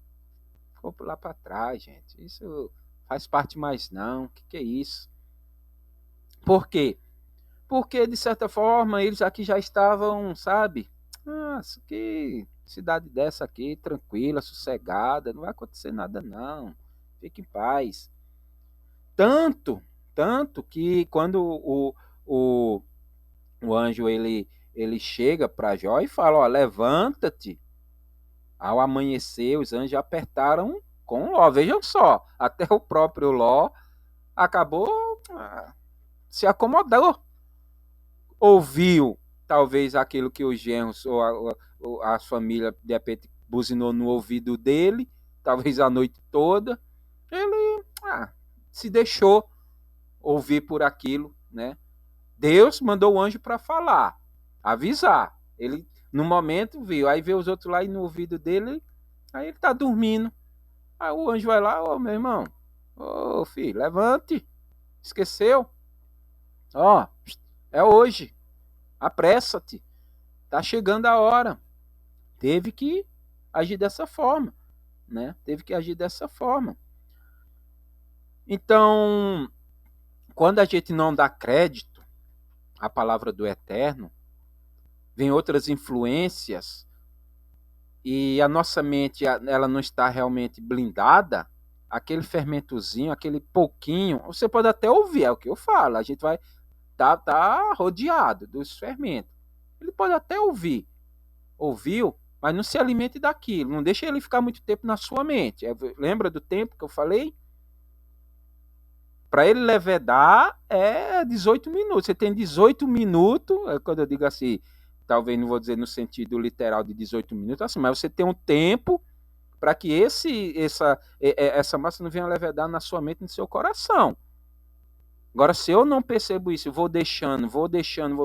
ficou lá para trás, gente, isso faz parte mais não, o que é isso? Por quê? Porque, de certa forma, eles aqui já estavam, sabe? Que cidade dessa aqui, tranquila, sossegada, não vai acontecer nada não. Fique em paz. Tanto, tanto que quando o, o anjo ele chega para Jó e fala, ó, levanta-te. Ao amanhecer, os anjos apertaram com Ló. Vejam só, até o próprio Ló acabou se acomodou. Ouviu talvez aquilo que os genros ou a família de repente buzinou no ouvido dele, talvez a noite toda, ele se deixou ouvir por aquilo, né? Deus mandou o anjo para falar, avisar. Ele no momento viu, aí vê os outros lá e no ouvido dele, aí ele tá dormindo. Aí o anjo vai lá, ô meu irmão, ô filho, levante, esqueceu? Ó, é hoje. Apressa-te, tá chegando a hora. Teve que agir dessa forma, né? Teve que agir dessa forma. Então, quando a gente não dá crédito à palavra do Eterno, vem outras influências e a nossa mente ela não está realmente blindada, aquele fermentozinho, aquele pouquinho, você pode até ouvir, é o que eu falo, a gente vai tá rodeado dos fermentos. Ele pode até ouvir, ouviu, mas não se alimente daquilo, não deixe ele ficar muito tempo na sua mente. Lembra do tempo que eu falei? Para ele levedar é 18 minutos. Você tem 18 minutos, quando eu digo assim, talvez não vou dizer no sentido literal de 18 minutos, assim, mas você tem um tempo para que essa massa não venha levedar na sua mente e no seu coração. Agora, se eu não percebo isso, vou deixando,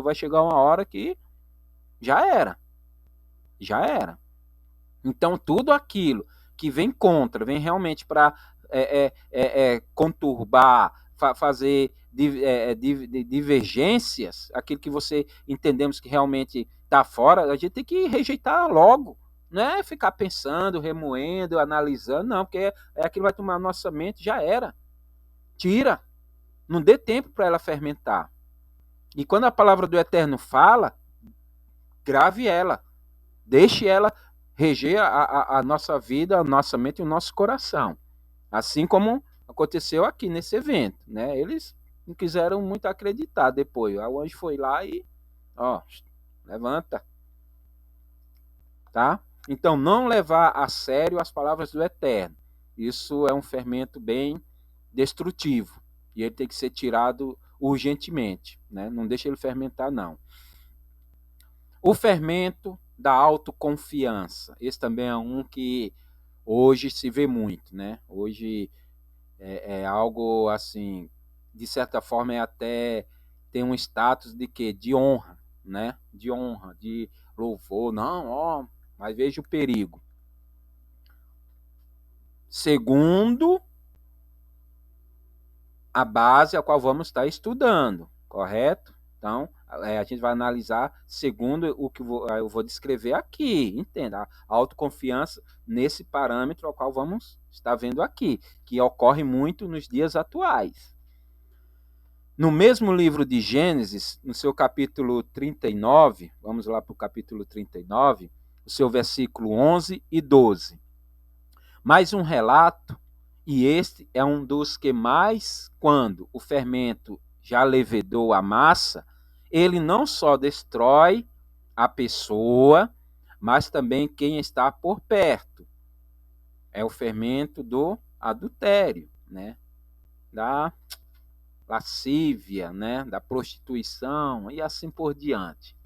vai chegar uma hora que já era. Já era. Então, tudo aquilo que vem contra, vem realmente para conturbar, fazer divergências, aquilo que você entendemos que realmente está fora, a gente tem que rejeitar logo. Não é ficar pensando, remoendo, analisando, não, porque aquilo vai tomar a nossa mente, já era. Tira. Não dê tempo para ela fermentar. E quando a palavra do Eterno fala, grave ela. Deixe ela reger a nossa vida, a nossa mente e o nosso coração. Assim como aconteceu aqui nesse evento, né? Eles não quiseram muito acreditar depois. O anjo foi lá e, ó, levanta, tá? Então, não levar a sério as palavras do Eterno. Isso é um fermento bem destrutivo e ele tem que ser tirado urgentemente, né? Não deixa ele fermentar, não. O fermento da autoconfiança. Esse também é um que hoje se vê muito, né? Hoje é algo assim, de certa forma é até tem um status de quê? De honra, né? De honra, de louvor. Não, ó, mas veja o perigo. Segundo a base a qual vamos estar estudando, correto? Então, a gente vai analisar segundo o que eu vou descrever aqui, entenda? A autoconfiança nesse parâmetro ao qual vamos estar vendo aqui, que ocorre muito nos dias atuais. No mesmo livro de Gênesis, no seu capítulo 39, vamos lá para o capítulo 39, o seu versículo 11 e 12. Mais um relato, e este é um dos que mais, quando o fermento já levedou a massa, ele não só destrói a pessoa, mas também quem está por perto. É o fermento do adultério, né? Da lascívia, né? Da prostituição e assim por diante.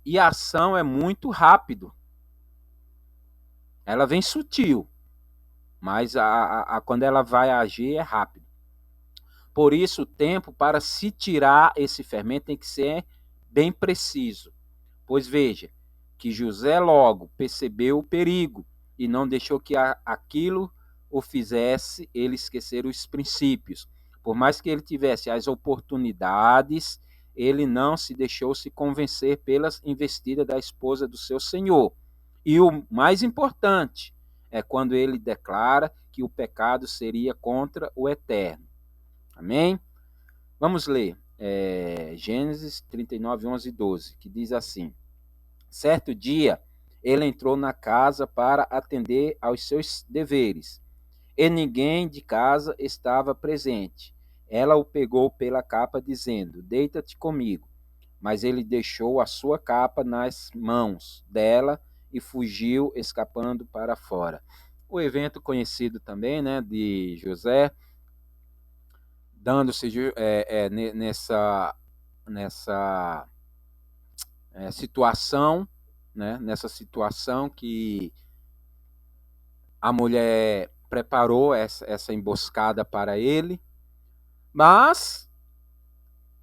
E a ação é muito rápido. Ela vem sutil, mas quando ela vai agir é rápido. Por isso, o tempo para se tirar esse fermento tem que ser bem preciso. Pois veja, que José logo percebeu o perigo e não deixou que aquilo o fizesse ele esquecer os princípios. Por mais que ele tivesse as oportunidades, ele não se deixou se convencer pelas investidas da esposa do seu senhor. E o mais importante é quando ele declara que o pecado seria contra o Eterno. Amém? Vamos ler Gênesis 39, 11 e 12, que diz assim: certo dia, ele entrou na casa para atender aos seus deveres, e ninguém de casa estava presente. Ela o pegou pela capa, dizendo: deita-te comigo. Mas ele deixou a sua capa nas mãos dela e fugiu, escapando para fora. O evento conhecido também, né, de José, dando-se nessa situação, né, nessa situação que a mulher preparou essa emboscada para ele, mas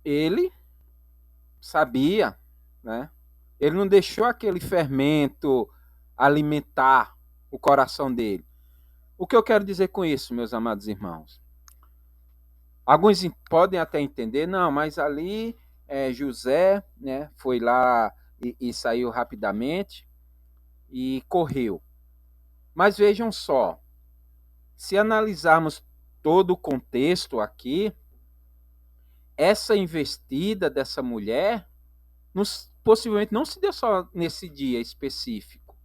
ele sabia, né? Ele não deixou aquele fermento alimentar o coração dele. O que eu quero dizer com isso, meus amados irmãos? Alguns podem até entender, não, mas ali José, né, foi lá e saiu rapidamente e correu. Mas vejam só, se analisarmos todo o contexto aqui, essa investida dessa mulher possivelmente não se deu só nesse dia específico.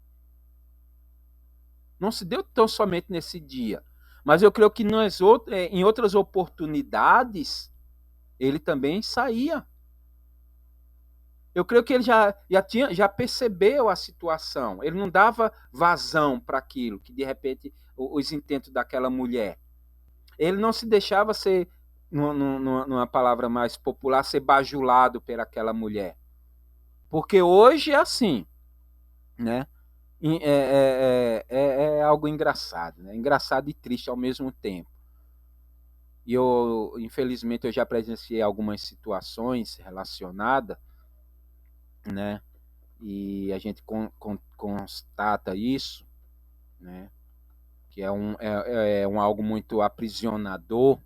Não se deu tão somente nesse dia. Mas eu creio que em outras oportunidades ele também saía. Eu creio que ele já percebeu a situação. Ele não dava vazão para aquilo, que de repente os intentos daquela mulher. Ele não se deixava ser, numa palavra mais popular, ser bajulado pelaquela mulher. Porque hoje é assim, né? É algo engraçado, né? Engraçado e triste ao mesmo tempo. E infelizmente, eu já presenciei algumas situações relacionadas, né? E a gente constata isso, né? Que é algo muito aprisionador,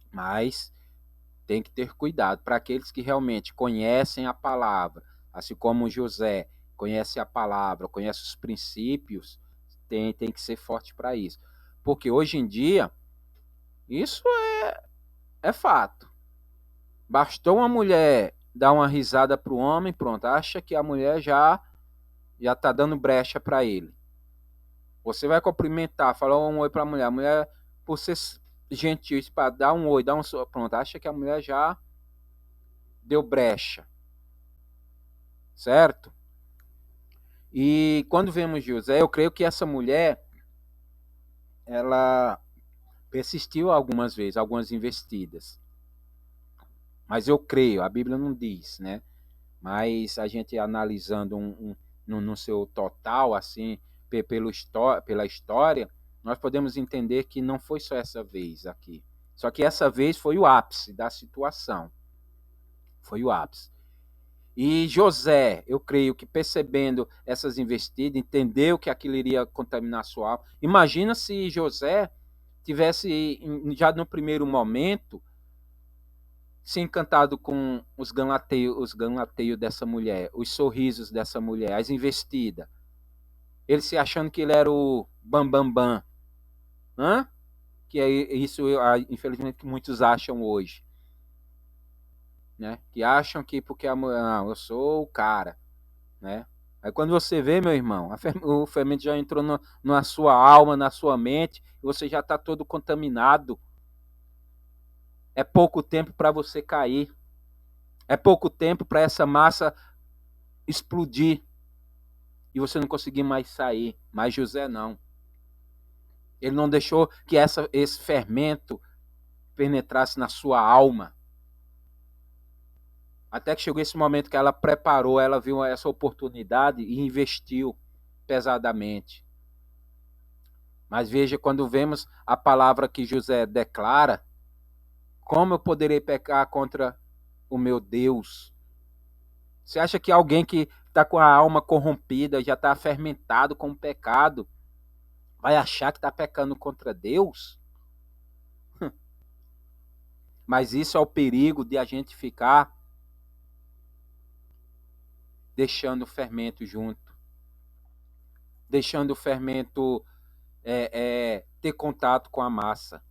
mas tem que ter cuidado para aqueles que realmente conhecem a palavra, assim como José conhece a palavra, conhece os princípios, tem que ser forte para isso. Porque hoje em dia, isso é fato. Bastou uma mulher dar uma risada para o homem, pronto, acha que a mulher já está dando brecha para ele. Você vai cumprimentar, falar um oi para a mulher, por ser gentil, para dar um oi, pronto, acha que a mulher já deu brecha. Certo? E quando vemos José, eu creio que essa mulher, ela persistiu algumas vezes, algumas investidas. Mas eu creio, a Bíblia não diz, né? Mas a gente analisando no seu total, assim, pela história, nós podemos entender que não foi só essa vez aqui. Só que essa vez foi o ápice da situação. Foi o ápice. E José, eu creio que percebendo essas investidas, entendeu que aquilo iria contaminar sua alma. Imagina se José tivesse, já no primeiro momento, se encantado com os ganlateios dessa mulher, os sorrisos dessa mulher, as investidas. Ele se achando que ele era o bambambam. Bam, bam. Que é isso, infelizmente, que muitos acham hoje. Né? Que acham que porque a mulher, não, eu sou o cara. Né? Aí quando você vê, meu irmão, o fermento já entrou na sua alma, na sua mente, e você já está todo contaminado. É pouco tempo para você cair. É pouco tempo para essa massa explodir e você não conseguir mais sair. Mas José não. Ele não deixou que esse fermento penetrasse na sua alma. Até que chegou esse momento que ela preparou, ela viu essa oportunidade e investiu pesadamente. Mas veja, quando vemos a palavra que José declara, como eu poderei pecar contra o meu Deus? Você acha que alguém que está com a alma corrompida, já está fermentado com o pecado, vai achar que está pecando contra Deus? Mas isso é o perigo de a gente ficar deixando o fermento junto. Deixando o fermento ter contato com a massa.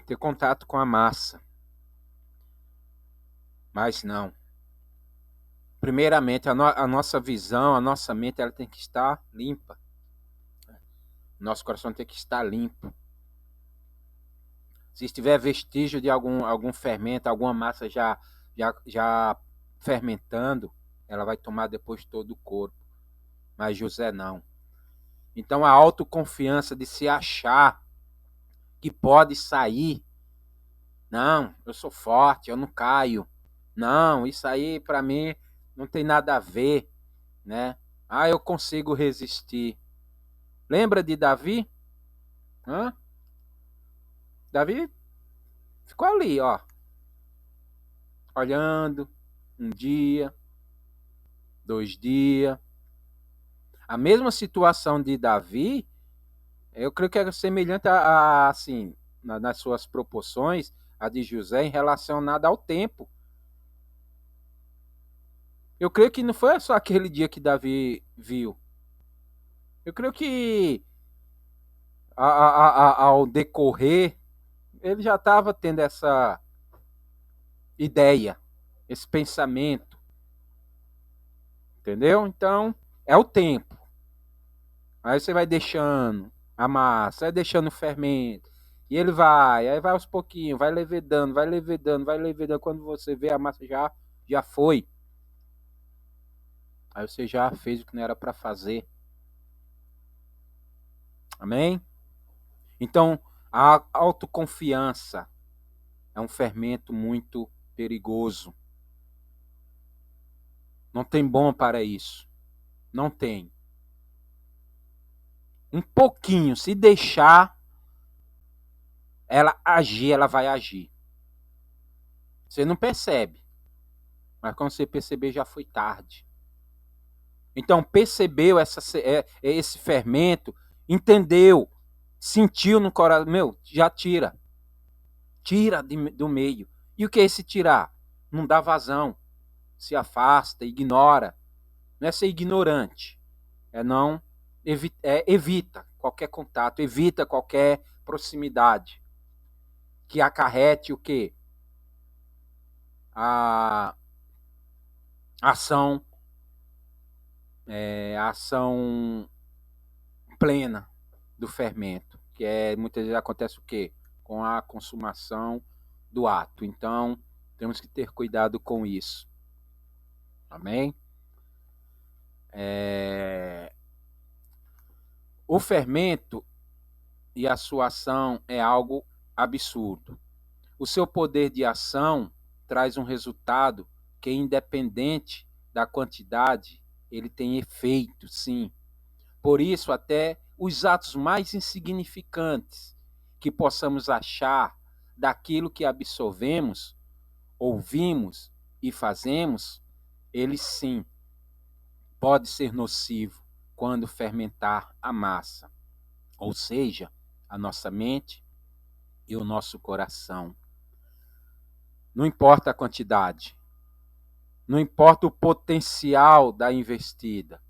Ter contato com a massa. Mas não. Primeiramente, a nossa visão, a nossa mente, ela tem que estar limpa. Nosso coração tem que estar limpo. Se estiver vestígio de algum fermento, alguma massa já fermentando, ela vai tomar depois todo o corpo. Mas José não. Então a autoconfiança de se achar que pode sair. Não, eu sou forte, eu não caio. Não, isso aí para mim não tem nada a ver, né? Ah, eu consigo resistir. Lembra de Davi? Hã? Davi ficou ali, ó, olhando, um dia, 2 dias. A mesma situação de Davi, eu creio que é semelhante assim, nas suas proporções, a de José em relacionada ao tempo. Eu creio que não foi só aquele dia que Davi viu. Eu creio que ao decorrer, ele já estava tendo essa ideia, esse pensamento. Entendeu? Então, é o tempo. Aí você vai deixando a massa, vai deixando o fermento. E ele aí vai aos pouquinhos, vai levedando, vai levedando, vai levedando. Quando você vê, a massa já foi. Aí você já fez o que não era para fazer. Amém? Então, a autoconfiança é um fermento muito perigoso. Não tem bom para isso. Não tem. Um pouquinho, se deixar ela agir, ela vai agir. Você não percebe. Mas quando você perceber, já foi tarde. Então, percebeu esse fermento, entendeu, sentiu no coração, meu, já tira. Tira do meio. E o que é esse tirar? Não dá vazão. Se afasta, ignora. Não é ser ignorante. É não evita qualquer contato, evita qualquer proximidade que acarrete o quê? A ação a ação plena do fermento, que muitas vezes acontece o quê? Com a consumação do ato. Então, temos que ter cuidado com isso. Amém? O fermento e a sua ação é algo absurdo. O seu poder de ação traz um resultado que, independente da quantidade, ele tem efeito, sim. Por isso, até os atos mais insignificantes que possamos achar daquilo que absorvemos, ouvimos e fazemos, ele sim pode ser nocivo quando fermentar a massa, ou seja, a nossa mente e o nosso coração. Não importa a quantidade, não importa o potencial da investida.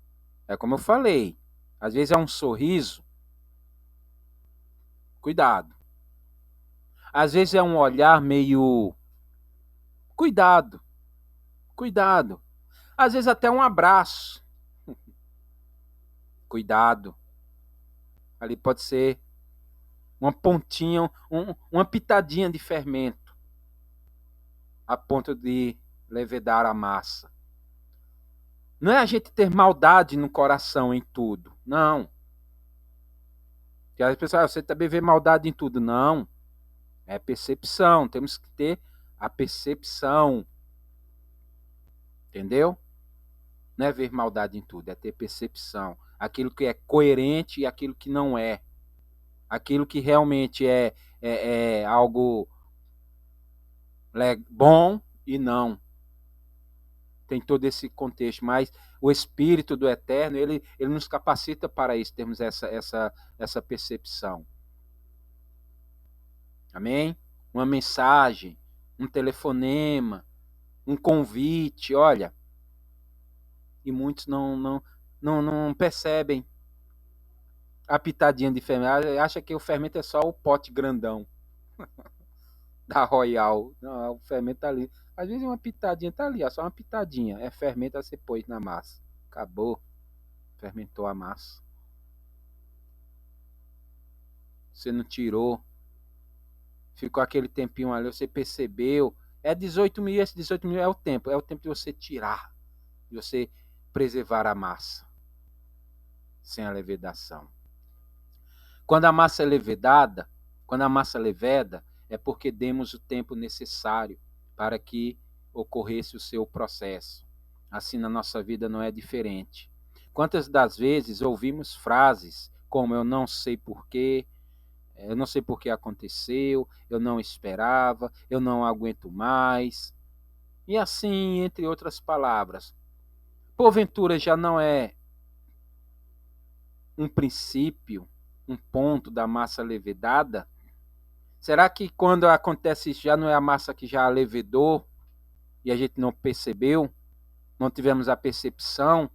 É como eu falei, às vezes é um sorriso. Cuidado. Às vezes é um olhar meio... Cuidado. Cuidado. Às vezes até um abraço. Cuidado. Ali pode ser uma pontinha, uma pitadinha de fermento, a ponto de levedar a massa. Não é a gente ter maldade no coração em tudo. Não. Porque as pessoas, você também vê maldade em tudo. Não. É percepção. Temos que ter a percepção. Entendeu? Não é ver maldade em tudo, é ter percepção. Aquilo que é coerente e aquilo que não é. Aquilo que realmente é algo bom e não. Tem todo esse contexto, mas o Espírito do Eterno, ele nos capacita para isso, termos essa percepção. Amém? Uma mensagem, um telefonema, um convite, olha, e muitos não percebem a pitadinha de fermento, acha que o fermento é só o pote grandão da Royal. Não, o fermento tá ali. Às vezes uma pitadinha tá ali, ó, só uma pitadinha. É fermento, você pôs na massa. Acabou. Fermentou a massa. Você não tirou. Ficou aquele tempinho ali, você percebeu. É 18 mil, esse 18 mil é o tempo. É o tempo de você tirar. De você preservar a massa. Sem a levedação. Quando a massa é levedada, quando a massa leveda, é porque demos o tempo necessário para que ocorresse o seu processo. Assim na nossa vida não é diferente. Quantas das vezes ouvimos frases como eu não sei porquê, eu não sei por que aconteceu, eu não esperava, eu não aguento mais. E assim, entre outras palavras. Porventura já não é um princípio, um ponto da massa levedada? Será que quando acontece isso já não é a massa que já levedou e a gente não percebeu, não tivemos a percepção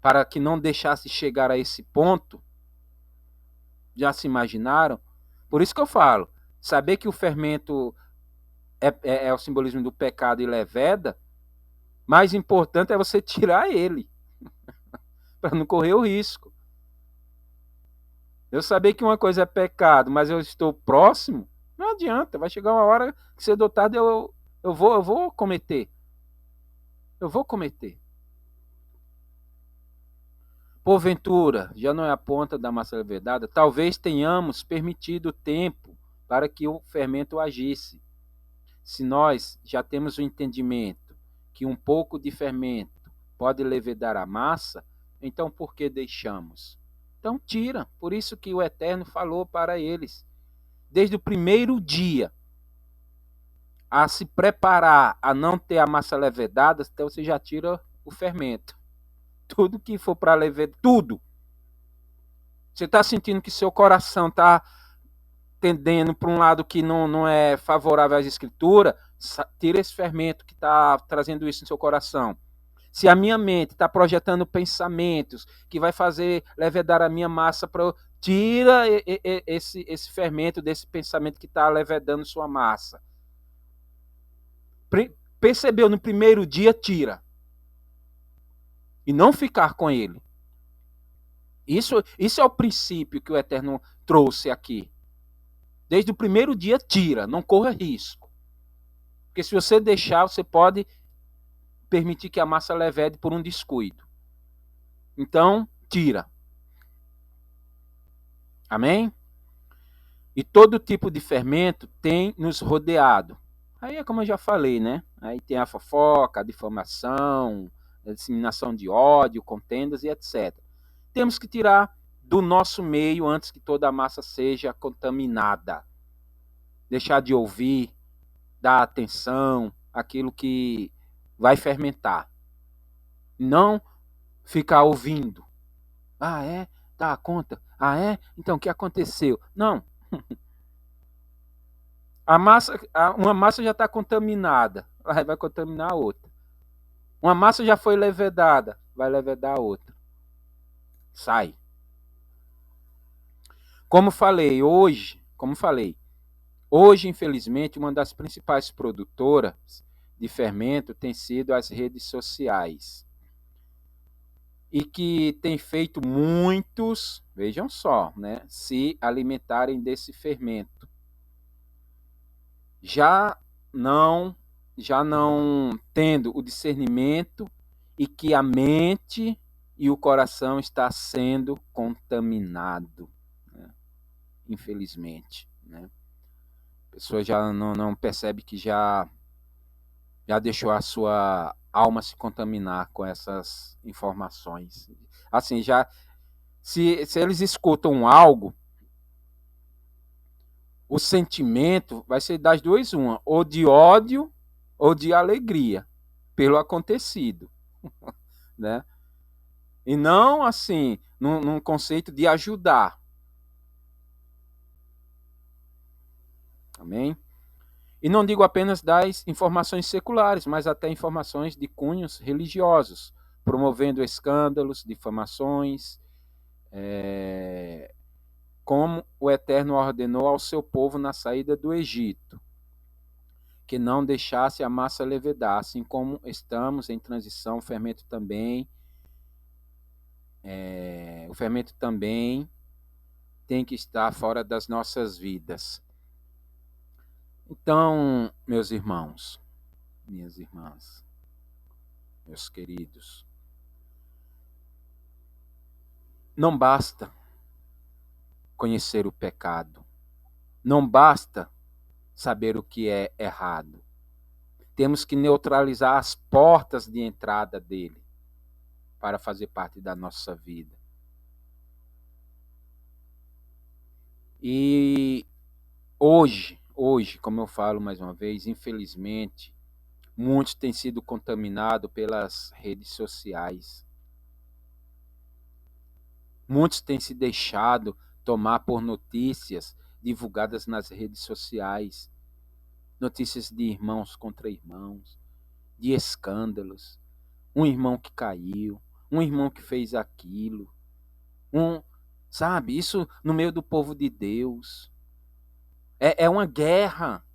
para que não deixasse chegar a esse ponto? Já se imaginaram? Por isso que eu falo, saber que o fermento é o simbolismo do pecado e leveda, mais importante é você tirar ele, para não correr o risco. Eu saber que uma coisa é pecado, mas eu estou próximo, não adianta, vai chegar uma hora que cedo ou tarde eu vou cometer. Eu vou cometer. Porventura, já não é a ponta da massa levedada, talvez tenhamos permitido tempo para que o fermento agisse. Se nós já temos o entendimento que um pouco de fermento pode levedar a massa, então por que deixamos? Então tira. Por isso que o Eterno falou para eles, desde o primeiro dia, a se preparar a não ter a massa levedada, então você já tira o fermento. Tudo que for para levedar, tudo. Você está sentindo que seu coração está tendendo para um lado que não é favorável às escrituras, tira esse fermento que está trazendo isso no seu coração. Se a minha mente está projetando pensamentos que vai fazer levedar a minha massa, tira esse fermento desse pensamento que está levedando sua massa. Percebeu no primeiro dia, tira. E não ficar com ele. Isso é o princípio que o Eterno trouxe aqui. Desde o primeiro dia, tira, não corra risco. Porque se você deixar, você pode permitir que a massa levede por um descuido. Então, tira. Amém? E todo tipo de fermento tem nos rodeado. Aí é como eu já falei, né? Aí tem a fofoca, a difamação, a disseminação de ódio, contendas e etc. Temos que tirar do nosso meio antes que toda a massa seja contaminada. Deixar de ouvir, dar atenção àquilo que vai fermentar. Não ficar ouvindo. Ah, é? Dá conta? Ah, é? Então o que aconteceu? Não. Uma massa já está contaminada, vai contaminar a outra. Uma massa já foi levedada, vai levedar a outra. Sai. Como falei, hoje, infelizmente, uma das principais produtoras de fermento tem sido as redes sociais. E que tem feito muitos, vejam só, né, se alimentarem desse fermento. Já não tendo o discernimento e que a mente e o coração está sendo contaminado, né? Infelizmente, né? A pessoa já não percebe que já deixou a sua alma se contaminar com essas informações. Assim, já se eles escutam algo, o sentimento vai ser das duas uma, ou de ódio ou de alegria pelo acontecido, né? E não assim, num conceito de ajudar. Amém? E não digo apenas das informações seculares, mas até informações de cunhos religiosos, promovendo escândalos, difamações, como o Eterno ordenou ao seu povo na saída do Egito, que não deixasse a massa levedar, assim como estamos em transição, o fermento também tem que estar fora das nossas vidas. Então, meus irmãos, minhas irmãs, meus queridos, não basta conhecer o pecado, não basta saber o que é errado. Temos que neutralizar as portas de entrada dele para fazer parte da nossa vida. E hoje, como eu falo mais uma vez, infelizmente, muitos têm sido contaminados pelas redes sociais. Muitos têm se deixado tomar por notícias divulgadas nas redes sociais. Notícias de irmãos contra irmãos, de escândalos. Um irmão que caiu, um irmão que fez aquilo. Sabe, isso no meio do povo de Deus. É uma guerra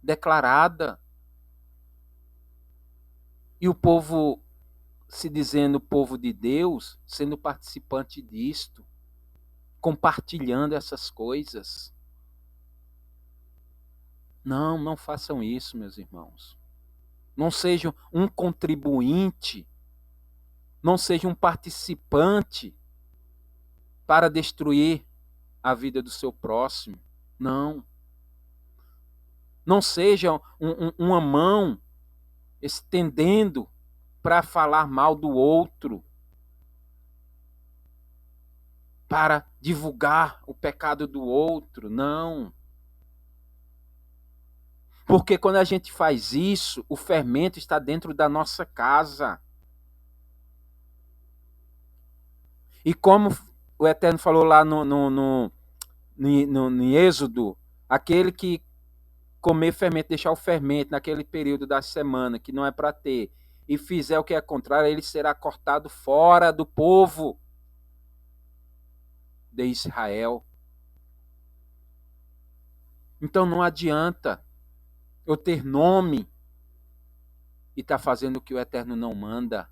declarada. E o povo se dizendo povo de Deus, sendo participante disto, compartilhando essas coisas. Não façam isso, meus irmãos. Não sejam um contribuinte, não sejam um participante para destruir a vida do seu próximo. Não. Não sejam uma mão estendendo para falar mal do outro, para divulgar o pecado do outro. Não. Porque quando a gente faz isso, o fermento está dentro da nossa casa. E como o Eterno falou lá no Êxodo, aquele que comer fermento, deixar o fermento naquele período da semana que não é para ter, e fizer o que é contrário, ele será cortado fora do povo de Israel. Então não adianta eu ter nome e estar fazendo o que o Eterno não manda,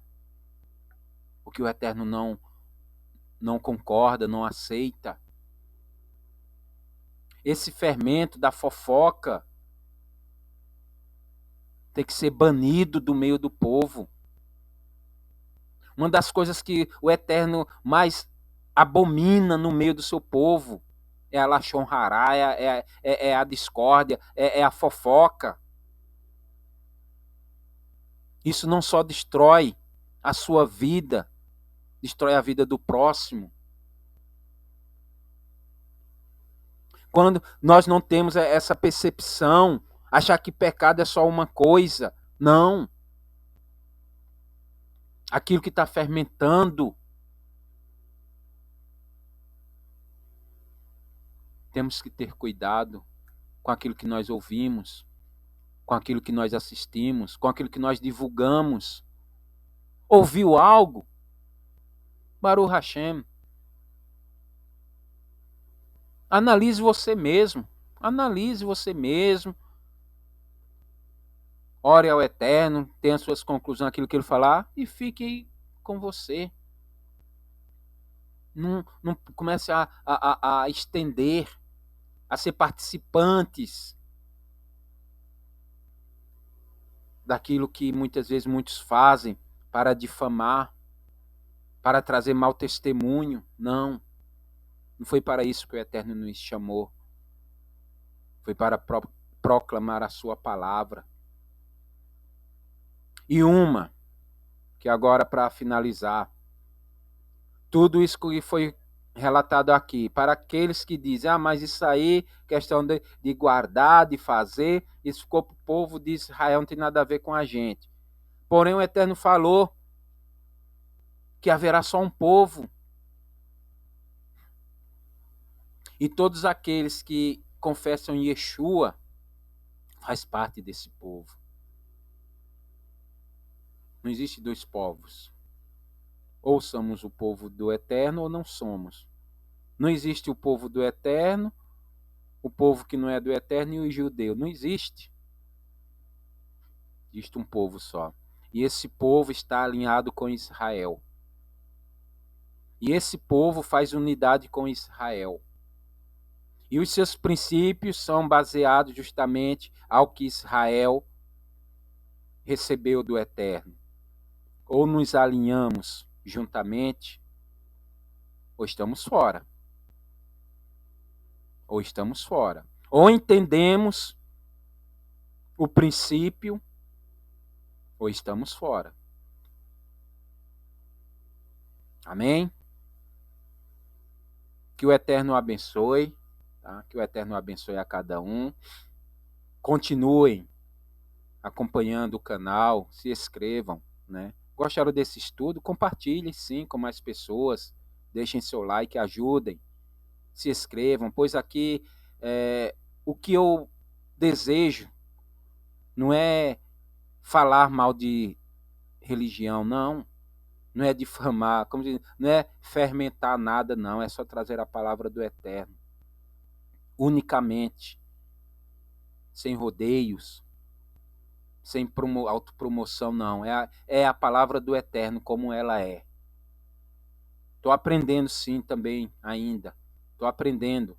o que o Eterno não concorda, não aceita. Esse fermento da fofoca tem que ser banido do meio do povo. Uma das coisas que o Eterno mais abomina no meio do seu povo é a Lashon Hará, é a discórdia, é a fofoca. Isso não só destrói a sua vida, destrói a vida do próximo. Quando nós não temos essa percepção, achar que pecado é só uma coisa. Não. Aquilo que está fermentando. Temos que ter cuidado com aquilo que nós ouvimos, com aquilo que nós assistimos, com aquilo que nós divulgamos. Ouviu algo? Baruch Hashem. Analise você mesmo. Analise você mesmo. Ore ao Eterno, tenha suas conclusões, aquilo que ele falar, e fique com você. Não comece a estender, a ser participantes daquilo que muitas vezes muitos fazem para difamar, para trazer mau testemunho. Não. Não foi para isso que o Eterno nos chamou. Foi para proclamar a sua palavra. E uma, que agora para finalizar, tudo isso que foi relatado aqui, para aqueles que dizem, mas isso aí, questão de guardar, de fazer, isso ficou para o povo de Israel, não tem nada a ver com a gente. Porém, o Eterno falou que haverá só um povo. E todos aqueles que confessam Yeshua faz parte desse povo. Não existe dois povos. Ou somos o povo do Eterno ou não somos. Não existe o povo do Eterno, o povo que não é do Eterno e o judeu. Não existe. Existe um povo só. E esse povo está alinhado com Israel. E esse povo faz unidade com Israel. E os seus princípios são baseados justamente ao que Israel recebeu do Eterno. Ou nos alinhamos juntamente, ou estamos fora. Ou estamos fora. Ou entendemos o princípio, ou estamos fora. Amém? Que o Eterno abençoe, tá? Que o Eterno abençoe a cada um. Continuem acompanhando o canal, se inscrevam, né? Gostaram desse estudo? Compartilhem sim com mais pessoas. Deixem seu like, ajudem. Se inscrevam, pois aqui o que eu desejo não é falar mal de religião, não. Não é difamar, não é fermentar nada, não. É só trazer a palavra do Eterno. Unicamente. Sem rodeios. Sem autopromoção, não. É a palavra do Eterno como ela é. Estou aprendendo sim também ainda. Estou aprendendo.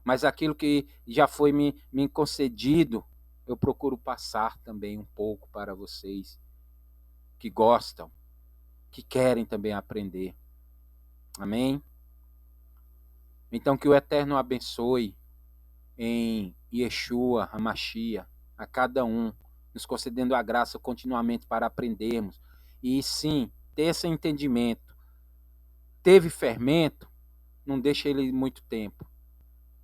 Mas aquilo que já foi me concedido, eu procuro passar também um pouco para vocês que gostam, que querem também aprender. Amém? Então que o Eterno abençoe em Yeshua, HaMashiach, a cada um, nos concedendo a graça continuamente para aprendermos. E sim, ter esse entendimento. Teve fermento, não deixe ele muito tempo.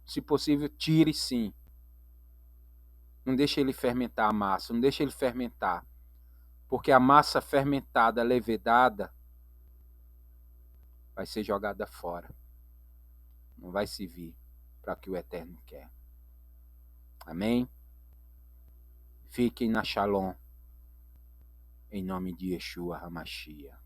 Se possível, tire sim. Não deixe ele fermentar a massa, não deixe ele fermentar. Porque a massa fermentada, levedada, vai ser jogada fora. Não vai servir para o que o Eterno quer. Amém? Fiquem na Shalom. Em nome de Yeshua HaMashiach.